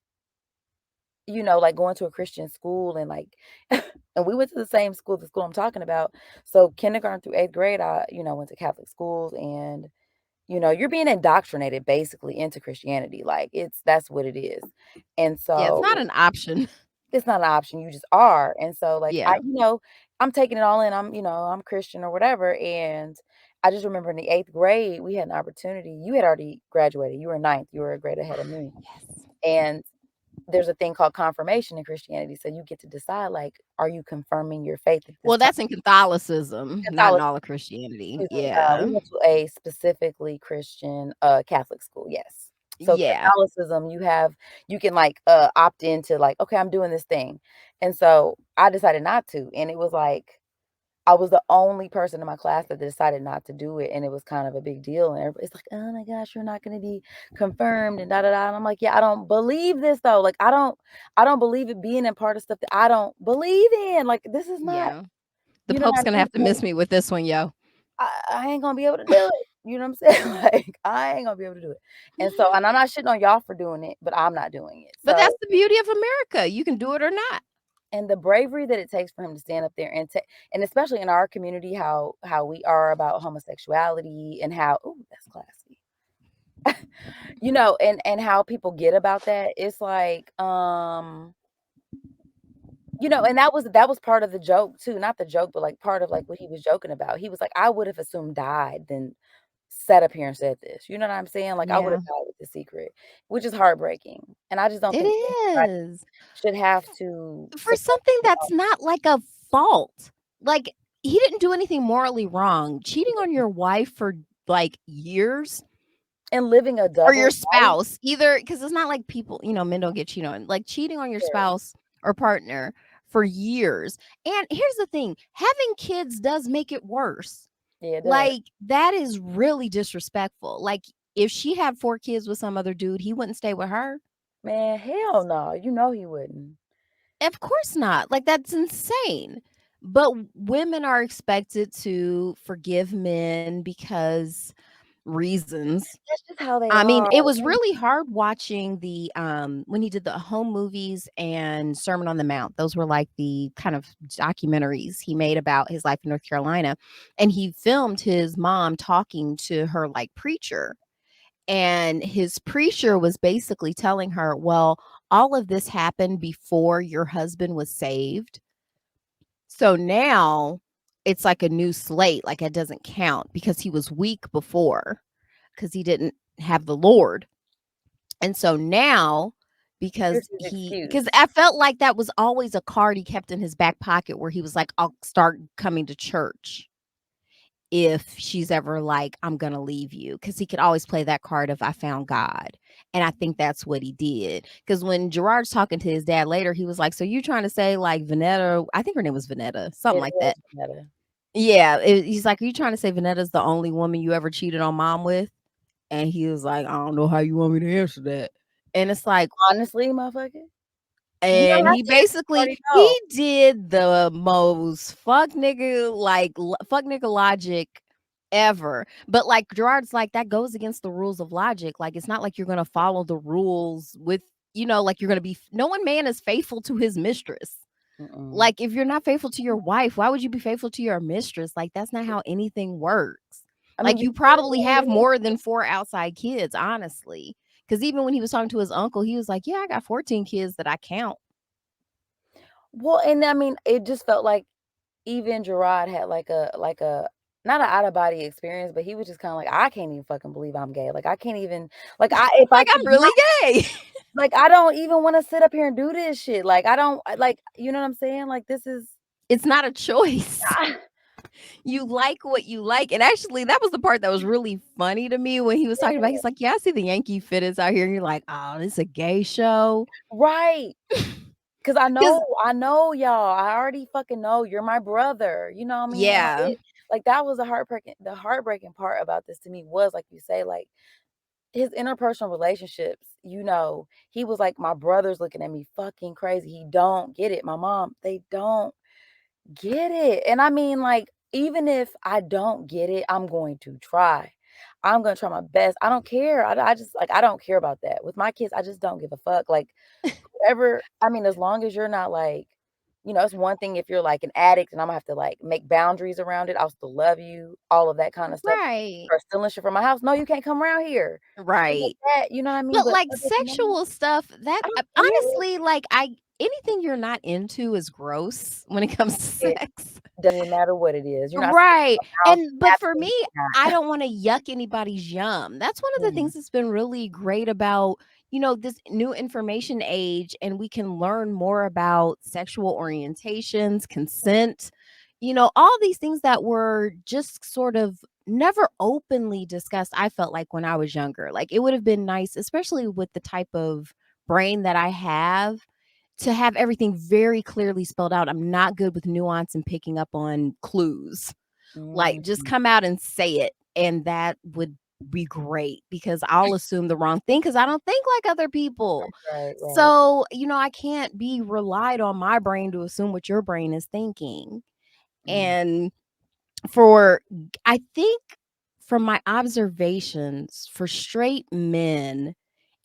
Speaker 1: like, going to a Christian school and, like and we went to the same school, the school I'm talking about, so kindergarten through 8th grade, I, went to Catholic schools, and you're being indoctrinated basically into Christianity, like, that's what it is, and
Speaker 2: Yeah, it's
Speaker 1: so
Speaker 2: not an option.
Speaker 1: it's not an option, you just are, and so, like,
Speaker 2: Yeah.
Speaker 1: I'm taking it all in, I'm Christian or whatever, and I just remember in the 8th grade, we had an opportunity. You had already graduated, you were ninth. You were a grade ahead of me,
Speaker 2: Yes.
Speaker 1: and there's a thing called confirmation in Christianity, so you get to decide, like, are you confirming your faith at this
Speaker 2: Well,
Speaker 1: time?
Speaker 2: that's in Catholicism, not in all of Christianity.
Speaker 1: Excuse me, we
Speaker 2: Yeah.
Speaker 1: went to a specifically Christian, Catholic school, yes. So
Speaker 2: Yeah.
Speaker 1: Catholicism, you can, like, opt into, like, "Okay, I'm doing this thing." And so, I decided not to, and it was like, I was the only person in my class that decided not to do it, and it was kind of a big deal, and everybody's like, "Oh my gosh, you're not gonna be confirmed and da da da," and I'm like, "Yeah, I don't believe this though, like, I don't believe it being in part of stuff that I don't believe in, like, this is not."
Speaker 2: Yeah. The
Speaker 1: You know
Speaker 2: Pope's
Speaker 1: what I
Speaker 2: gonna
Speaker 1: mean?
Speaker 2: have to miss me with this one, yo.
Speaker 1: I ain't gonna be able to do it. You know what I'm saying? Like, I ain't gonna be able to do it. And so, and I'm not shitting on y'all for doing it, but I'm not doing it.
Speaker 2: But
Speaker 1: So,
Speaker 2: that's the beauty of America. You can do it or not.
Speaker 1: and the bravery that it takes for him to stand up there and especially in our community, how we are about homosexuality and how, ooh, that's classy. And how people get about that. It's like, and that was part of the joke too. Not the joke, but like part of like what he was joking about. He was like, I would have assumed died than sat up here and said this. You know what I'm saying? Like, I would've
Speaker 2: Yeah.
Speaker 1: died with the secret, which is heartbreaking, and I just don't
Speaker 2: It
Speaker 1: think anybody
Speaker 2: is.
Speaker 1: should have to
Speaker 2: For
Speaker 1: suppress
Speaker 2: something
Speaker 1: their
Speaker 2: that's not like a fault. Like, he didn't do anything morally wrong. Cheating on your wife for, like, years
Speaker 1: and living a
Speaker 2: or
Speaker 1: double
Speaker 2: your
Speaker 1: life.
Speaker 2: spouse, either because it's not like people, men don't get cheated on. Like, cheating on your
Speaker 1: Sure.
Speaker 2: spouse or partner for years. And here's the thing, having kids does make it worse.
Speaker 1: Yeah, it does.
Speaker 2: Like, that is really disrespectful. Like, if she had 4 kids with some other dude, he wouldn't stay with her?
Speaker 1: Man, hell no, you know he wouldn't.
Speaker 2: Of course not. Like, that's insane. But women are expected to forgive men because reasons.
Speaker 1: That's just how they
Speaker 2: I mean,
Speaker 1: are.
Speaker 2: it was really hard watching the, when he did the home movies and Sermon on the Mount. Those were like the kind of documentaries he made about his life in North Carolina, and he filmed his mom talking to her, like, preacher, and his preacher was basically telling her, "Well, all of this happened before your husband was saved. So now it's like a new slate, like it doesn't count because he was weak before because he didn't have the Lord. And so now because
Speaker 1: Here's his
Speaker 2: because
Speaker 1: excuse.
Speaker 2: I felt like that was always a card he kept in his back pocket where he was like, "I'll start coming to church if she's ever like, I'm gonna leave you," because he could always play that card of I found God. And I think that's what he did. Because when Gerard's talking to his dad later, he was like, "So you trying to say like Vanetta?" I think her name was Vanetta, something
Speaker 1: It
Speaker 2: like
Speaker 1: was
Speaker 2: that.
Speaker 1: meta.
Speaker 2: Yeah, he's like, "Are you trying to say Vanetta's the only woman you ever cheated on mom with?" And he was like, "I don't know how you want me to answer that." And it's like,
Speaker 1: Honestly, motherfucker, you
Speaker 2: and
Speaker 1: don't have
Speaker 2: he
Speaker 1: to answer, you
Speaker 2: basically
Speaker 1: already
Speaker 2: he
Speaker 1: know.
Speaker 2: did the most fuck nigga logic ever. But like Gerard's like that goes against the rules of logic. Like it's not like you're gonna follow the rules with like you're gonna be no one man is faithful to his mistress.
Speaker 1: Mm-mm.
Speaker 2: Like if you're not faithful to your wife, why would you be faithful to your mistress? Like that's not how anything works.
Speaker 1: I mean,
Speaker 2: Like
Speaker 1: you
Speaker 2: you
Speaker 1: can't
Speaker 2: probably
Speaker 1: win
Speaker 2: have
Speaker 1: with
Speaker 2: more than 4 outside kids, honestly. Cause even when he was talking to his uncle, he was like, "Yeah, I got 14 kids that I count."
Speaker 1: well, and I mean, it just felt like even Jerrod had like a not an out of body experience, but he was just kinda like, "I can't even fucking believe I'm gay." Like, I can't even like, I if I
Speaker 2: Like
Speaker 1: could
Speaker 2: I'm
Speaker 1: not
Speaker 2: really gay.
Speaker 1: like, I don't even wanna sit up here and do this shit. Like, I don't like, you know what I'm saying? Like, this is
Speaker 2: It's not a choice.
Speaker 1: ah,
Speaker 2: You like what you like. And actually, that was the part that was really funny to me when he was talking about, he's like, "Yeah, I see the Yankee fitteds out here." And you're like, "Oh, this a gay show."
Speaker 1: right. 'Cause
Speaker 2: Because
Speaker 1: I know y'all. I already fucking know you're my brother. You know what I mean? And
Speaker 2: yeah,
Speaker 1: like, that was the heartbreaking part about this to me was, like you say, like, his interpersonal relationships, he was like, "My brother's looking at me fucking crazy. He don't get it. My mom, they don't get it." And I mean, like, even if I don't get it, I'm going to try. I'm gonna try my best. I don't care. I just like, I don't care about that. With my kids, I just don't give a fuck. Like, whoever I mean, as long as you're not like it's one thing if you're like an addict and Imma have to, like, make boundaries around it. I'll still love you, all of that kinda stuff.
Speaker 2: right,
Speaker 1: Or stealing shit from my house. "No, you can't come around here." Shit like
Speaker 2: right.
Speaker 1: that, you know what I mean?
Speaker 2: But,
Speaker 1: But
Speaker 2: like,
Speaker 1: other than that,
Speaker 2: sexual stuff, that
Speaker 1: I don't care.
Speaker 2: honestly, like, I anything you're not into is gross when it comes to
Speaker 1: It
Speaker 2: sex.
Speaker 1: doesn't even matter what it is. You're not spitting
Speaker 2: Right,
Speaker 1: in my mouth.
Speaker 2: and but for me,
Speaker 1: Absolutely
Speaker 2: I
Speaker 1: not.
Speaker 2: don't wanna yuck anybody's yum. That's one of the
Speaker 1: Mm,
Speaker 2: things that's been really great about, this new information age, and we can learn more about sexual orientations, consent, all these things that were just sort of never openly discussed, I felt like when I was younger. Like, it would have been nice, especially with the type of brain that I have, to have everything very clearly spelled out. I'm not good with nuance and picking up on clues. Like, just
Speaker 1: mhm.
Speaker 2: come out and say it, and that would be great because I'll assume the wrong thing because I don't think like other people.
Speaker 1: Right, right.
Speaker 2: So, I can't be relied on my brain to assume what your brain is thinking.
Speaker 1: Mm.
Speaker 2: And for I think from my observations for straight men,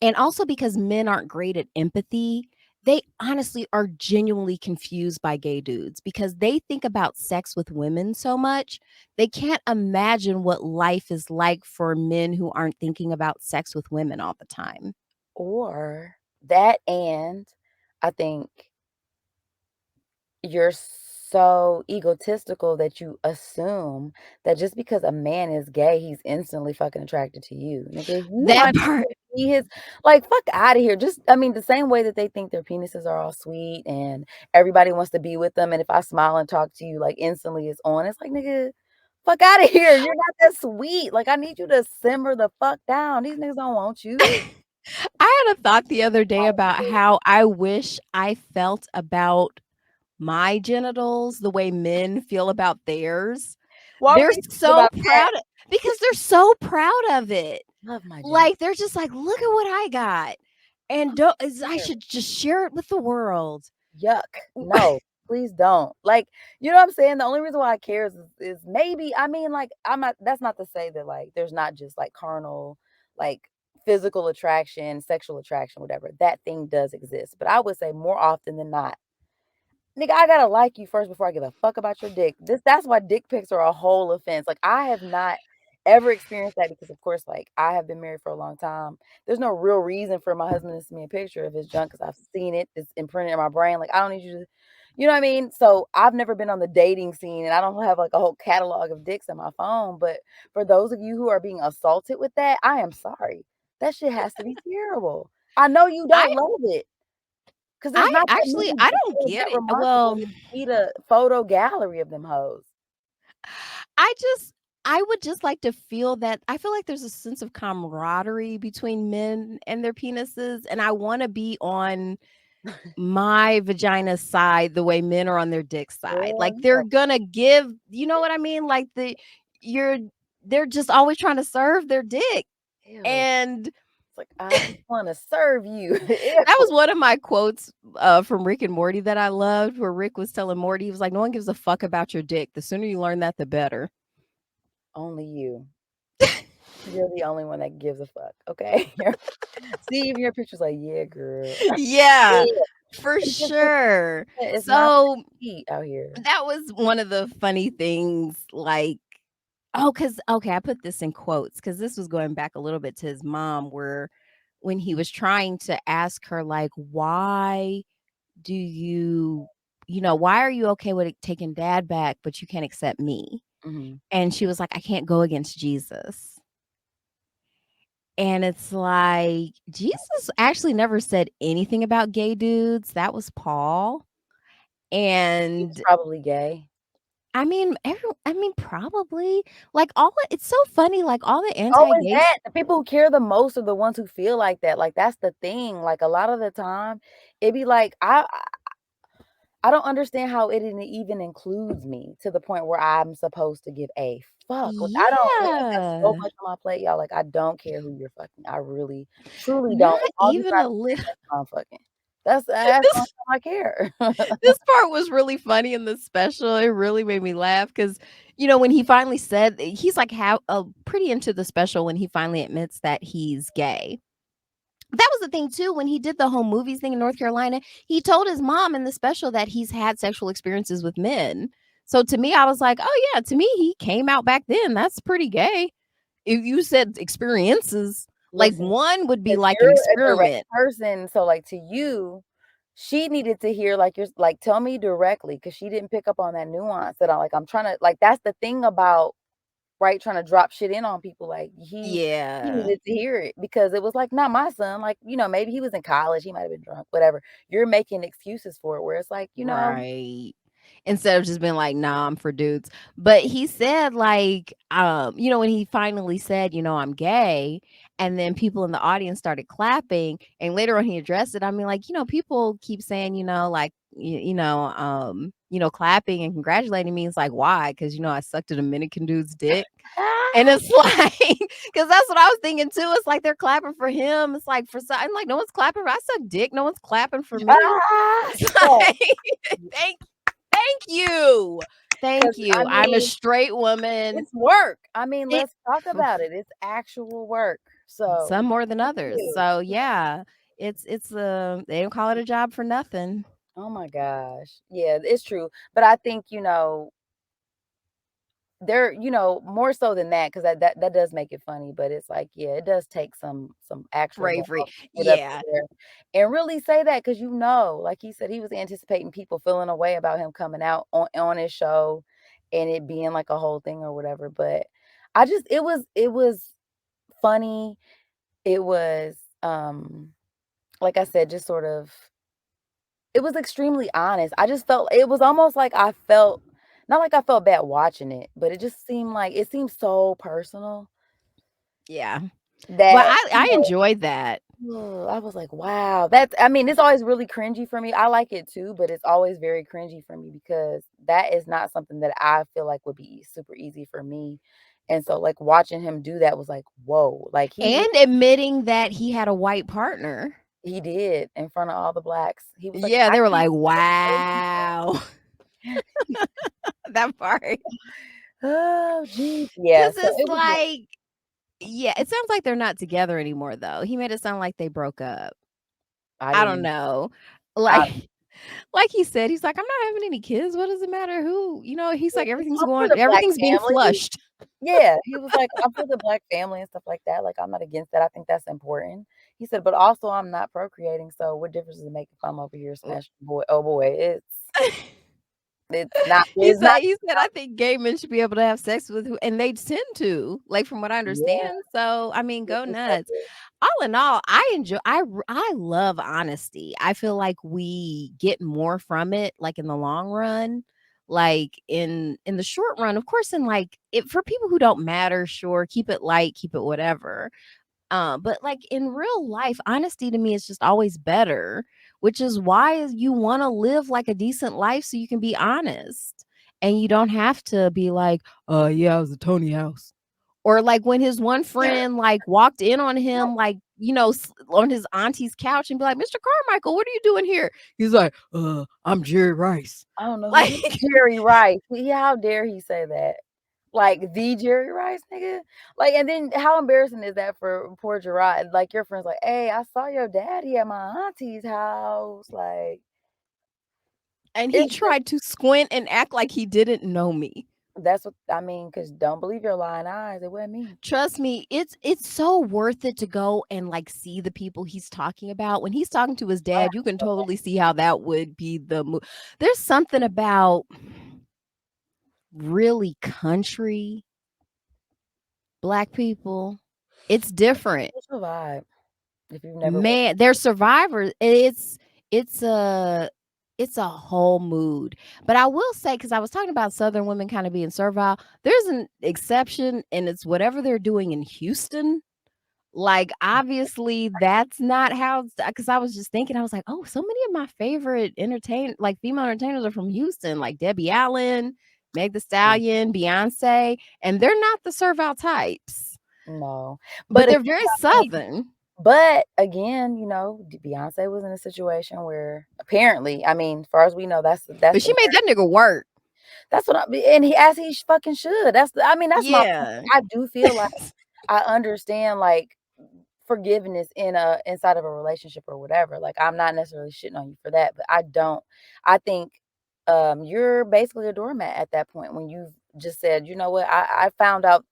Speaker 2: and also because men aren't great at empathy, they honestly are genuinely confused by gay dudes because they think about sex with women so much. They can't imagine what life is like for men who aren't thinking about sex with women all the time.
Speaker 1: Or that and I think you're so egotistical that you assume that just because a man is gay, he's instantly fucking attracted to you. Nigga, you
Speaker 2: That
Speaker 1: might
Speaker 2: part.
Speaker 1: be his like, fuck out of here. Just I mean, the same way that they think their penises are all sweet and everybody wants to be with them, and if I smile and talk to you, like, instantly it's on. It's like, nigga, fuck out of here. You're not that sweet. Like, I need you to simmer the fuck down. These niggas don't want you.
Speaker 2: I had a thought the other day about how I wish I felt about my genitals the way men feel about theirs.
Speaker 1: Why
Speaker 2: They're
Speaker 1: would you think
Speaker 2: so
Speaker 1: about that?
Speaker 2: proud of because they're so proud of it.
Speaker 1: Love my genitals.
Speaker 2: Like, they're just like, "Look at what I got, and don't I should just share it with the world."
Speaker 1: Yuck. No, please don't. Like, you know what I'm saying? The only reason why I care is maybe I mean, like, I'm not that's not to say that, like, there's not just, like, carnal, like, physical attraction, sexual attraction, whatever. That thing does exist, but I would say more often than not nigga, I gotta like you first before I give a fuck about your dick. That's why dick pics are a whole offense. Like, I have not ever experienced that because, of course, like, I have been married for a long time. There's no real reason for my husband to send me a picture of his junk because 'cause I've seen it. It's imprinted in my brain. Like, I don't need you to you know what I mean? So, I've never been on the dating scene, and I don't have, like, a whole catalog of dicks in my phone, but for those of you who are being assaulted with that, I am sorry. That shit has to be terrible. I know you
Speaker 2: I
Speaker 1: don't love it, 'cause there's not that many
Speaker 2: I don't
Speaker 1: pictures
Speaker 2: get
Speaker 1: that
Speaker 2: it. Well,
Speaker 1: remarkable to need a photo gallery of them hoes.
Speaker 2: I just I would just like to feel that I feel like there's a sense of camaraderie between men and their penises, and I wanna be on my vagina's side the way men are on their dick side.
Speaker 1: Girl,
Speaker 2: Like,
Speaker 1: you
Speaker 2: they're
Speaker 1: so
Speaker 2: gonna give you know what I mean? Like, you're they're just always trying to serve their dick,
Speaker 1: ew.
Speaker 2: and
Speaker 1: It's like, "I just wanna serve you."
Speaker 2: that
Speaker 1: Ew.
Speaker 2: was one of my quotes, from Rick and Morty that I loved, where Rick was telling Morty, he was like, "No one gives a fuck about your dick. The sooner you learn that, the better."
Speaker 1: Only you. You're the only one that gives a fuck, okay? See, even your picture's like, "Yeah, girl."
Speaker 2: Yeah,
Speaker 1: Yeah,
Speaker 2: for
Speaker 1: it's just that
Speaker 2: sure.
Speaker 1: it's not
Speaker 2: So,
Speaker 1: that deep out here.
Speaker 2: that was one of the funny things, like oh, because okay, I put this in quotes because this was going back a little bit to his mom where when he was trying to ask her, like, "Why do why are you okay with it taking dad back, but you can't accept me?"
Speaker 1: Mhm.
Speaker 2: And she was like, "I can't go against Jesus." And it's like, Jesus actually never said anything about gay dudes, that was Paul.
Speaker 1: He was
Speaker 2: And
Speaker 1: probably gay.
Speaker 2: I mean, probably, like, all it's so funny, like, all the
Speaker 1: Always
Speaker 2: anti-gay
Speaker 1: that. The people who care the most are the ones who feel like that, like, that's the thing, like, a lot of the time, it be like, I don't understand how it even includes me to the point where I'm supposed to give a fuck, like, I don't like, I got so
Speaker 2: Yeah,
Speaker 1: much on my plate, y'all, like, I don't care who you're fucking, I really, truly don't,
Speaker 2: not
Speaker 1: as long as you're
Speaker 2: even
Speaker 1: not
Speaker 2: a little.
Speaker 1: that's who I'm fucking. That's the only
Speaker 2: This
Speaker 1: time I care.
Speaker 2: this part was really funny in the special, it really made me laugh because when he finally said he's, like, how pretty into the special when he finally admits that he's gay. That was the thing too, when he did the whole movies thing in North Carolina, he told his mom in the special that he's had sexual experiences with men. So to me, I was like, "Oh, yeah, to me, he came out back then, that's pretty gay." If you said experiences, like,
Speaker 1: Listen,
Speaker 2: one would be
Speaker 1: because
Speaker 2: like an
Speaker 1: you're a direct
Speaker 2: experiment.
Speaker 1: person, so, like, to you, she needed to hear, like, you're like, "Tell me directly," because she didn't pick up on that nuance that I like, I'm trying to like, that's the thing about, right, trying to drop shit in on people, like, he
Speaker 2: Yeah.
Speaker 1: needed to hear it because it was like, "Not my son," like, maybe he was in college, he might have been drunk, whatever. You're making excuses for it where it's like,
Speaker 2: Right. Instead of just being like, "Nah, I'm for dudes." But he said, like, when he finally said, "I'm gay," and then people in the audience started clapping, and later on he addressed it. I mean, like, people keep saying, like, clapping and congratulating me. It's like, why? Because I sucked a Dominican dude's dick. And it's like, because that's what I was thinking too. It's like they're clapping for him. It's like I'm like, no one's clapping. I suck dick. No one's clapping for me.
Speaker 1: Ah,
Speaker 2: It's
Speaker 1: stop,
Speaker 2: like, thank you. Thank
Speaker 1: 'cause, I
Speaker 2: you. I'm a
Speaker 1: mean,
Speaker 2: straight woman.
Speaker 1: it's work. I mean,
Speaker 2: It
Speaker 1: let's talk about it. It's actual work. So,
Speaker 2: some more than
Speaker 1: thank
Speaker 2: others.
Speaker 1: you.
Speaker 2: So yeah, it's they don't call it a job for nothing.
Speaker 1: Oh my gosh. Yeah, it's true. But I think, there more so than that, 'cause that does make it funny, but it's like, yeah, it does take some actual
Speaker 2: Bravery.
Speaker 1: balls to get up
Speaker 2: Yeah.
Speaker 1: there and really say that, 'cause like he said, he was anticipating people feeling a way about him coming out on his show and it being like a whole thing or whatever, but it was funny. It was, like I said, just sort of it was extremely honest. I just felt it was almost like I felt not like I felt bad watching it, but it just seemed like it seemed so personal
Speaker 2: Yeah. Well,
Speaker 1: that,
Speaker 2: I enjoyed that.
Speaker 1: I was like, "Wow." I mean, it's always really cringy for me. I like it too, but it's always very cringy for me because that is not something that I feel like would be super easy for me. And so, like, watching him do that was like, "Whoa." Like,
Speaker 2: And admitting that he had a white partner.
Speaker 1: he did in front of all the blacks. He was like,
Speaker 2: Yeah,
Speaker 1: "I
Speaker 2: they were
Speaker 1: can't
Speaker 2: like,
Speaker 1: believe
Speaker 2: wow. That part.
Speaker 1: Oh, geez. Yeah,
Speaker 2: 'Cause
Speaker 1: so
Speaker 2: it's
Speaker 1: it was
Speaker 2: like yeah, it sounds like they're not together anymore, though. He made it sound like they broke up.
Speaker 1: I
Speaker 2: I don't
Speaker 1: didn't
Speaker 2: know.
Speaker 1: I
Speaker 2: Like like he said, he's like, "I'm not having any kids. What does it matter who?" He's like,
Speaker 1: I'm for the black
Speaker 2: everything's being
Speaker 1: family.
Speaker 2: flushed."
Speaker 1: Yeah, he was like, "I'm for the black family and stuff like that, like, I'm not against that, I think that's important." He said, "But also I'm not procreating, so what difference does it make if I'm over here smashing boy oh boy, it's not."
Speaker 2: He said, "I think gay men should be able to have sex with who and they tend to, like, from what I
Speaker 1: Yeah,
Speaker 2: understand. So, I mean,
Speaker 1: this
Speaker 2: go
Speaker 1: is so
Speaker 2: nuts."
Speaker 1: good.
Speaker 2: all in all, I love honesty. I feel like we get more from it, like, in the long run. Like, in the short run, of course, in, like, it for people who don't matter, sure, keep it light, keep it whatever. But, like, in real life, honesty to me is just always better, which is why you wanna live, like, a decent life so you can be honest, and you don't have to be like, yeah, I was a Tony House." Or, like, when his one friend, like, walked in on him, like, on his auntie's couch and be like, "Mr. Carmichael, what are you doing here?" He's like, I'm Jerry Rice."
Speaker 1: I don't know who
Speaker 2: Like,
Speaker 1: this Jerry Rice. How dare he say that? Like, the Jerry Rice, nigga? Like, and then how embarrassing is that for poor Jerrod? Like, your friend's like, "Hey, I saw your daddy at my auntie's house." Like,
Speaker 2: and he
Speaker 1: it's just
Speaker 2: tried to squint and act like he didn't know me.
Speaker 1: that's what I mean. Cause don't believe your lying eyes, it wasn't me.
Speaker 2: Trust me, it's so worth it to go and, like, see the people he's talking about. When he's talking to his dad, you can totally see how that would be there's something about really country Black people. It's different.
Speaker 1: It's a vibe if you've never been.
Speaker 2: Man, they're survivors. It's a it's a whole mood. But I will say, because I was talking about Southern women kinda being servile, there's an exception, and it's whatever they're doing in Houston. Like, obviously, that's not how. Because I was just thinking, I was like, "Oh, so many of my favorite female entertainers are from Houston, like Debbie Allen, Meg Thee Stallion, Beyonce, and they're not the servile types,
Speaker 1: No.
Speaker 2: but
Speaker 1: But
Speaker 2: they're
Speaker 1: again,
Speaker 2: very
Speaker 1: I mean
Speaker 2: Southern."
Speaker 1: but again, Beyonce was in a situation where apparently, I mean, far as we know, that's
Speaker 2: But she
Speaker 1: the
Speaker 2: made that nigga work.
Speaker 1: that's what I and he as he fucking should. I mean, that's my point.
Speaker 2: Yeah.
Speaker 1: I do feel like I understand, like, forgiveness inside of a relationship or whatever. Like, I'm not necessarily shitting on you for that, but I don't. I think, you're basically a doormat at that point when you've just said, "You know what? I found out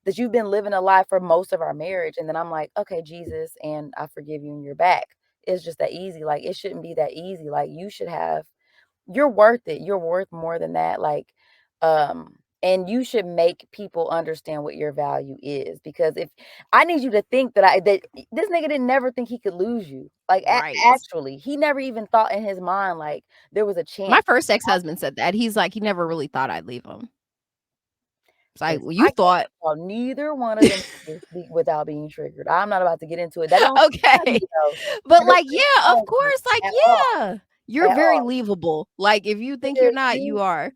Speaker 1: that you've been living a lie for most of our marriage," and then I'm like, "Okay, Jesus, and I forgive you, and you're back." It's just that easy. Like, it shouldn't be that easy. Like, you're worth it. You're worth more than that. Like, and you should make people understand what your value is. Because if I need you to think that this nigga didn't never think he could lose you. Like,
Speaker 2: Right.
Speaker 1: actually, he never even thought in his mind like there was a
Speaker 2: My
Speaker 1: chance.
Speaker 2: first ex-husband said that. He's like, he never really thought I'd leave him. It's like,
Speaker 1: Listen,
Speaker 2: "Well, you
Speaker 1: I can't
Speaker 2: thought."
Speaker 1: call neither one of them niggas without being triggered. I'm not about to get into it. That don't surprise
Speaker 2: Okay.
Speaker 1: me though.
Speaker 2: But,
Speaker 1: That don't
Speaker 2: like, yeah, of
Speaker 1: surprise me
Speaker 2: course, like,
Speaker 1: at all.
Speaker 2: yeah. You're
Speaker 1: At
Speaker 2: very
Speaker 1: all.
Speaker 2: leavable. Like, if you think you're
Speaker 1: Nigga,
Speaker 2: not, you are.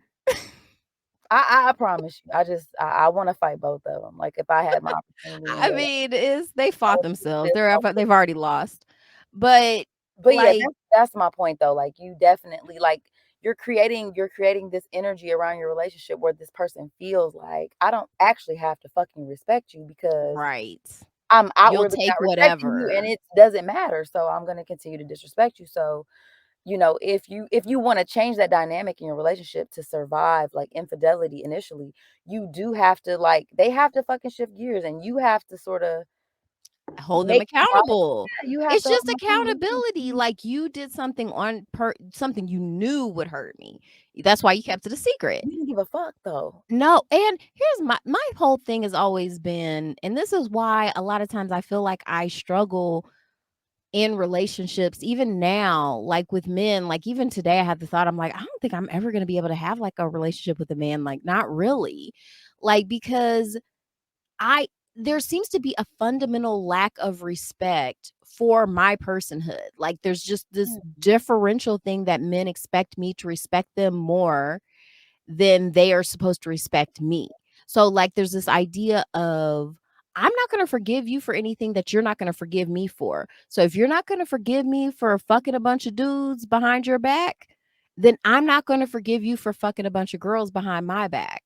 Speaker 1: I promise you. I wanna fight both of them. Like, if I had my opportunity in
Speaker 2: I
Speaker 1: real life,
Speaker 2: mean, is they
Speaker 1: I
Speaker 2: fought
Speaker 1: would do
Speaker 2: themselves.
Speaker 1: this.
Speaker 2: They've already lost. But,
Speaker 1: But yeah,
Speaker 2: like,
Speaker 1: that's my point though. Like, you definitely like you're creating this energy around your relationship where this person feels like I don't actually have to fucking respect you because
Speaker 2: right.
Speaker 1: I'm
Speaker 2: You'll
Speaker 1: outwardly
Speaker 2: take
Speaker 1: not respecting you and
Speaker 2: whatever.
Speaker 1: it doesn't matter. So I'm gonna continue to disrespect you. So, if you want to change that dynamic in your relationship to survive like infidelity initially, you do have to like they have to fucking shift gears and you have to sort of
Speaker 2: Hold them
Speaker 1: make them
Speaker 2: accountable.
Speaker 1: you have
Speaker 2: It's
Speaker 1: to hold
Speaker 2: just
Speaker 1: them accountable.
Speaker 2: accountability, like, you did something something you knew would hurt me. That's why you kept it a secret.
Speaker 1: You didn't give a fuck though.
Speaker 2: No, and here's my whole thing has always been, and this is why a lot of times I feel like I struggle in relationships, even now, like with men, like even today, I had the thought, I'm like, I don't think I'm ever going to be able to have like a relationship with a man. Like, not really. Like, because I, there seems to be a fundamental lack of respect for my personhood. Like, there's just this
Speaker 1: Mm,
Speaker 2: differential thing that men expect me to respect them more then they are supposed to respect me. So, like, there's this idea of, I'm not going to forgive you for anything that you're not going to forgive me for. So, if you're not going to forgive me for fucking a bunch of dudes behind your back, then I'm not going to forgive you for fucking a bunch of girls behind my back.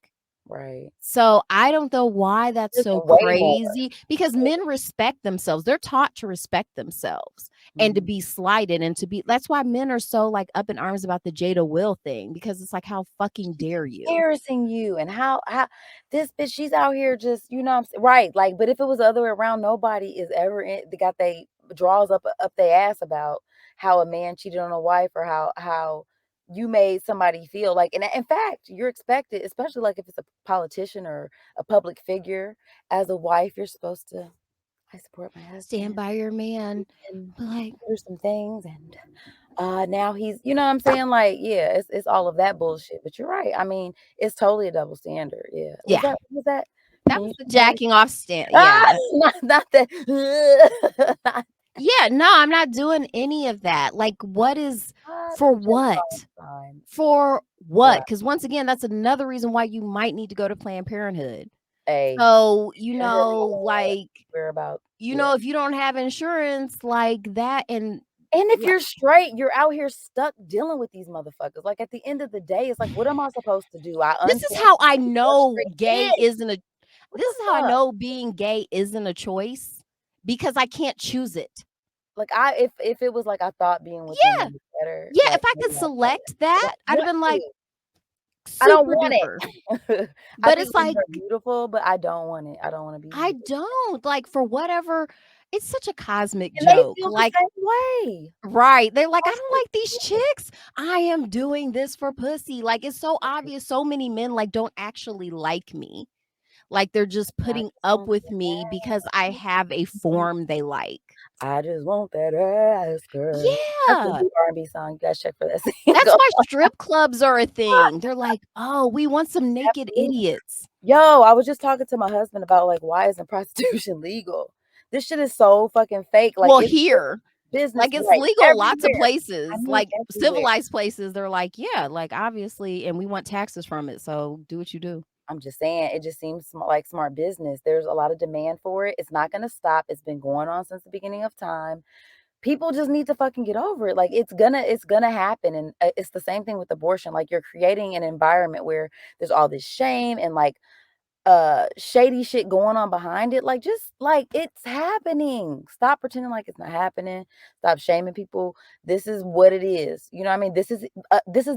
Speaker 1: right.
Speaker 2: So, I don't know why that's
Speaker 1: Just
Speaker 2: so
Speaker 1: way more.
Speaker 2: crazy because men respect themselves. They're taught to respect themselves and to
Speaker 1: Mhm.
Speaker 2: be slighted and to be that's why men are so, like, up in arms about the Jada Will thing because it's like, how fucking
Speaker 1: She's
Speaker 2: dare you?
Speaker 1: embarrassing you and how this bitch, she's out here just, what I'm saying? Right, like, but if it was the other way around, nobody is ever they got they draws up their ass about how a man cheated on a wife or how you made somebody feel like and in fact, you're expected, especially like if it's a politician or a public figure, as a wife, you're supposed to I support my
Speaker 2: Stand
Speaker 1: husband.
Speaker 2: by your man.
Speaker 1: He's been
Speaker 2: But, like
Speaker 1: through some things, and now he's, you know what I'm saying? Like, yeah, it's all of that bullshit. But you're right. I mean, it's totally a double standard. Yeah.
Speaker 2: yeah,
Speaker 1: Was that?
Speaker 2: that
Speaker 1: Can
Speaker 2: was
Speaker 1: you
Speaker 2: the
Speaker 1: show me?
Speaker 2: jacking off stand
Speaker 1: Ah,
Speaker 2: yeah.
Speaker 1: not that.
Speaker 2: Yeah, no, I'm not doing any of that. Like, what is
Speaker 1: What?
Speaker 2: for
Speaker 1: Just
Speaker 2: what?
Speaker 1: fine.
Speaker 2: For what?
Speaker 1: Right.
Speaker 2: Because once again, that's another reason why you might need to go to Planned Parenthood.
Speaker 1: A
Speaker 2: So, like,
Speaker 1: we're about, yeah.
Speaker 2: if you don't have insurance like that and
Speaker 1: And if
Speaker 2: li
Speaker 1: you're straight, you're out here stuck dealing with these motherfuckers. Like, at the end of the day, it's like, what am I supposed to do? I
Speaker 2: this is
Speaker 1: unfriend
Speaker 2: how I
Speaker 1: you, you're
Speaker 2: know
Speaker 1: straight
Speaker 2: gay
Speaker 1: kids.
Speaker 2: isn't a
Speaker 1: What
Speaker 2: this
Speaker 1: the
Speaker 2: is how I
Speaker 1: fuck?
Speaker 2: know being gay isn't a choice because I can't choose it.
Speaker 1: Like, if it was like I thought being with
Speaker 2: Yeah,
Speaker 1: women was better,
Speaker 2: yeah, if
Speaker 1: like,
Speaker 2: I could
Speaker 1: maybe I probably
Speaker 2: select
Speaker 1: I don't
Speaker 2: that, I'd have
Speaker 1: want
Speaker 2: been like,
Speaker 1: to. I don't
Speaker 2: super
Speaker 1: want
Speaker 2: duper.
Speaker 1: it. I
Speaker 2: But
Speaker 1: think
Speaker 2: it's
Speaker 1: women
Speaker 2: like
Speaker 1: are beautiful, but I don't want it. I don't wanna be
Speaker 2: I
Speaker 1: with it.
Speaker 2: don't, like, for whatever it's such a cosmic
Speaker 1: And they
Speaker 2: joke,
Speaker 1: feel the
Speaker 2: like
Speaker 1: same way.
Speaker 2: right, they're like, "I
Speaker 1: I
Speaker 2: don't
Speaker 1: see
Speaker 2: like these
Speaker 1: it.
Speaker 2: chicks. I am doing this for pussy." Like, it's so obvious so many men, like, don't actually like me. Like, they're just
Speaker 1: I
Speaker 2: putting
Speaker 1: just
Speaker 2: up
Speaker 1: want
Speaker 2: with me because I have a
Speaker 1: that.
Speaker 2: form they like.
Speaker 1: I just want that ass, girl. That's a
Speaker 2: Yeah,
Speaker 1: new R&B song. You gotta check for that
Speaker 2: that's
Speaker 1: single.
Speaker 2: why strip clubs are a thing. They're like, "Oh, we want some naked
Speaker 1: Absolutely.
Speaker 2: idiots."
Speaker 1: Yo, I was just talking to my husband about, like, why isn't prostitution legal? This shit is so fucking fake. Like,
Speaker 2: Well,
Speaker 1: it's
Speaker 2: here,
Speaker 1: business,
Speaker 2: like, it's
Speaker 1: right,
Speaker 2: legal lots of
Speaker 1: everywhere. I
Speaker 2: places,
Speaker 1: mean
Speaker 2: like,
Speaker 1: everywhere.
Speaker 2: civilized places, they're like, "Yeah, like, obviously, and we want taxes from it, so do what you do."
Speaker 1: I'm just saying, it just seems like smart business. There's a lot of demand for it. It's not gonna stop. It's been going on since the beginning of time. People just need to fucking get over it. Like, it's gonna happen, and, it's the same thing with abortion. Like, you're creating an environment where there's all this shame and, like, shady shit going on behind it. Like, just, like, it's happening. Stop pretending like it's not happening. Stop shaming people. This is what it is. You know what I mean? This is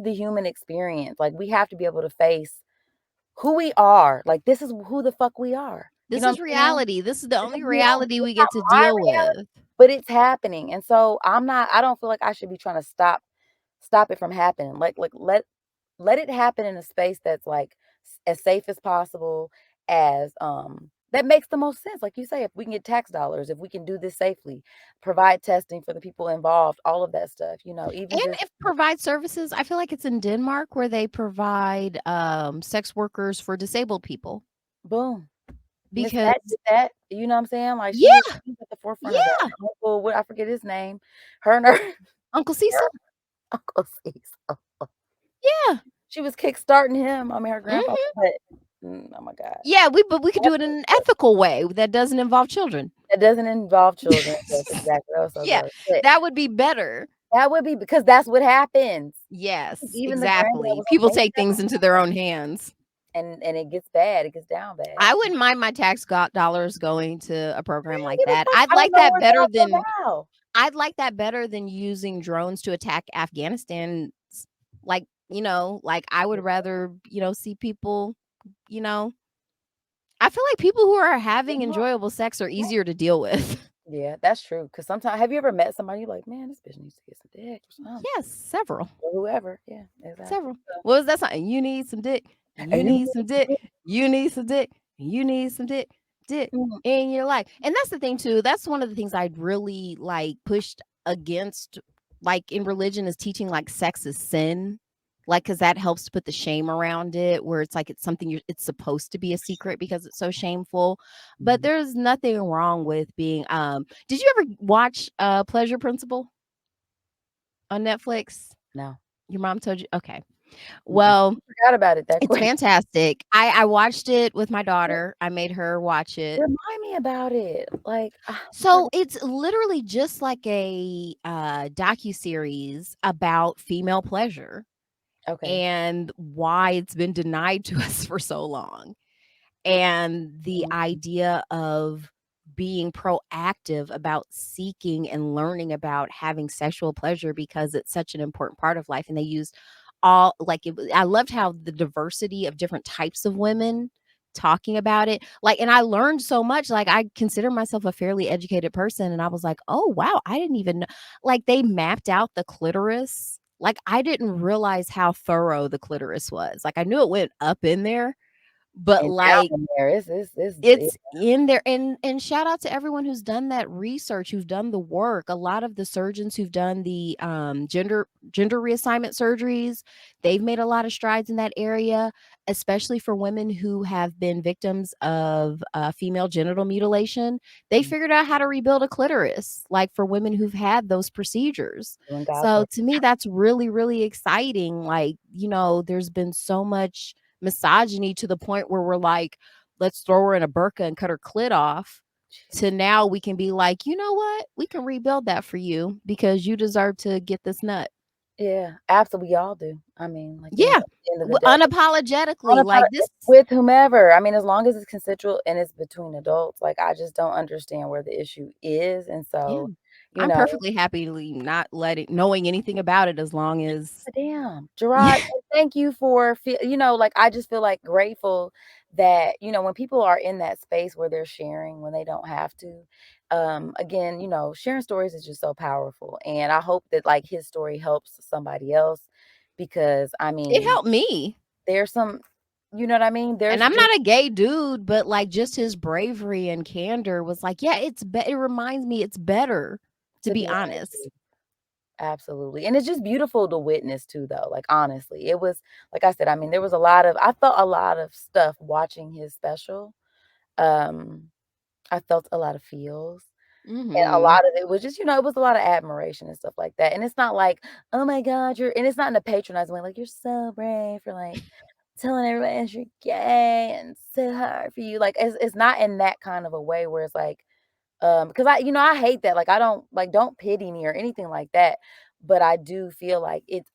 Speaker 1: the human experience. Like, we have to be able to face who we are. Like, this is who the fuck we are. You
Speaker 2: This
Speaker 1: know what
Speaker 2: is
Speaker 1: I'm saying?
Speaker 2: reality. This is the
Speaker 1: This is
Speaker 2: only
Speaker 1: reality.
Speaker 2: reality
Speaker 1: It's
Speaker 2: we
Speaker 1: not
Speaker 2: get to
Speaker 1: my
Speaker 2: deal
Speaker 1: reality,
Speaker 2: with.
Speaker 1: but it's happening. And so I don't feel like I should be trying to stop it from happening. Like, let it happen in a space that's, like, as safe as possible, as that makes the most sense. Like you say, if we can get tax dollars, if we can do this safely, provide testing for the people involved, all of that stuff, even
Speaker 2: And
Speaker 1: just
Speaker 2: if provide services, I feel like it's in Denmark where they provide, sex workers for disabled people
Speaker 1: boom. Miss Pat
Speaker 2: because
Speaker 1: did that, you know what I'm saying? Like,
Speaker 2: yeah,
Speaker 1: she's at the forefront of that.
Speaker 2: yeah,
Speaker 1: Uncle, what, I forget his name. Her and her
Speaker 2: Uncle Cecil.
Speaker 1: Uncle Cecil.
Speaker 2: Yeah,
Speaker 1: She was kickstarting him. I mean, her grandfather,
Speaker 2: mhm.
Speaker 1: but oh my god.
Speaker 2: Yeah, but we could do it in an ethical way that doesn't involve children.
Speaker 1: That doesn't involve children. Yes, exactly. That was so
Speaker 2: Yeah,
Speaker 1: gross. But
Speaker 2: that would be better.
Speaker 1: that would be because that's what happens.
Speaker 2: Yes,
Speaker 1: Even the granddad
Speaker 2: exactly.
Speaker 1: was like,
Speaker 2: People
Speaker 1: "Maybe
Speaker 2: take
Speaker 1: that's
Speaker 2: things into their own hands.
Speaker 1: and it gets bad. It gets down bad."
Speaker 2: I wouldn't mind my tax got dollars going to a
Speaker 1: I
Speaker 2: program
Speaker 1: don't
Speaker 2: like
Speaker 1: give a
Speaker 2: that.
Speaker 1: fuck. I don't know where
Speaker 2: I'd like that better than using drones to attack Afghanistan. Like, like I would rather, see people, you know. I feel like people who are having enjoyable sex are easier to deal with.
Speaker 1: Yeah, that's true. Because sometimes, have you ever met somebody you're like, "Man, this bitch needs to get some dick or something,"
Speaker 2: Yes, several.
Speaker 1: or whoever. Yeah, exactly.
Speaker 2: Several. What was that song? You need some dick.
Speaker 1: And
Speaker 2: You
Speaker 1: you
Speaker 2: need some dick. You need some dick. You need some dick. Dick
Speaker 1: mm,
Speaker 2: in your life. And that's the thing too. That's one of the things I'd really like pushed against like in religion is teaching like sex is sin. Like cuz that helps to put the shame around it where it's like it's something it's supposed to be a secret because it's so shameful. But
Speaker 1: mhm.
Speaker 2: there's nothing wrong with being did you ever watch Pleasure Principle on Netflix?
Speaker 1: No.
Speaker 2: Your mom told you? Okay.
Speaker 1: Mm-mm.
Speaker 2: Well,
Speaker 1: I forgot about it that
Speaker 2: it's
Speaker 1: quick.
Speaker 2: fantastic. I watched it with my daughter. I made her watch it.
Speaker 1: Remind me about it. Like, I
Speaker 2: So,
Speaker 1: forgot.
Speaker 2: it's literally just like a, docuseries about female pleasure
Speaker 1: Okay.
Speaker 2: and why it's been denied to us for so long. And the
Speaker 1: Mhm.
Speaker 2: idea of being proactive about seeking and learning about having sexual pleasure because it's such an important part of life and they use all like I loved how the diversity of different types of women talking about it like and I learned so much like I consider myself a fairly educated person and I was like oh wow I didn't even know like they mapped out the clitoris like I didn't realize how thorough the clitoris was like I knew it went up in there but,
Speaker 1: And down
Speaker 2: like,
Speaker 1: in there, it's yeah,
Speaker 2: it's in there, and shout out to everyone who's done that research, who've done the work. A lot of the surgeons who've done the, gender reassignment surgeries, they've made a lot of strides in that area, especially for women who have been victims of, female genital mutilation. They
Speaker 1: mm,
Speaker 2: figured out how to rebuild a clitoris, like, for women who've had those procedures.
Speaker 1: doing God's
Speaker 2: So,
Speaker 1: work.
Speaker 2: to me, that's really, really exciting. Like, there's been so much misogyny to the point where we're like, let's throw her in a burqa and cut her clit off, to
Speaker 1: Jesus.
Speaker 2: now we can be like, "You know what? We can rebuild that for you because you deserve to get this nut."
Speaker 1: Yeah, absolutely, we all do. I mean, like,
Speaker 2: Yeah,
Speaker 1: at the end of the day,
Speaker 2: unapologetically,
Speaker 1: unapolo
Speaker 2: like, this
Speaker 1: with whomever. I mean, as long as it's consensual and it's between adults, like, I just don't understand where the issue is, and
Speaker 2: yeah.
Speaker 1: so, you
Speaker 2: I'm
Speaker 1: know
Speaker 2: perfectly happy not letting knowing anything about it as long as
Speaker 1: damn, Jerrod,
Speaker 2: yeah,
Speaker 1: and thank you for like, I just feel, like, grateful that, when people are in that space where they're sharing when they don't have to, again, sharing stories is just so powerful, and I hope that, like, his story helps somebody else because, I
Speaker 2: it
Speaker 1: mean,
Speaker 2: helped me.
Speaker 1: there's some you know what I mean?
Speaker 2: And
Speaker 1: There's
Speaker 2: I'm
Speaker 1: just
Speaker 2: not a gay dude, but, like, just his bravery and candor was like, yeah, it reminds me it's better, to
Speaker 1: to
Speaker 2: be
Speaker 1: be on the
Speaker 2: honest.
Speaker 1: truth. Absolutely, and it's just beautiful to witness too, though, like, honestly. It was like I said, I mean, there was a lot of I felt a lot of stuff watching his special. Um, I felt a lot of feels, and a
Speaker 2: Mhm.
Speaker 1: lot of it was just, it was a lot of admiration and stuff like that, and it's not like, "Oh my god, you're" and it's not in a patronizing way, like, "You're so brave for, like, telling everybody else you're gay and so hard for you." Like, it's not in that kind of a way where it's like, because I hate that, like, I don't pity me or anything like that, but I do feel like it's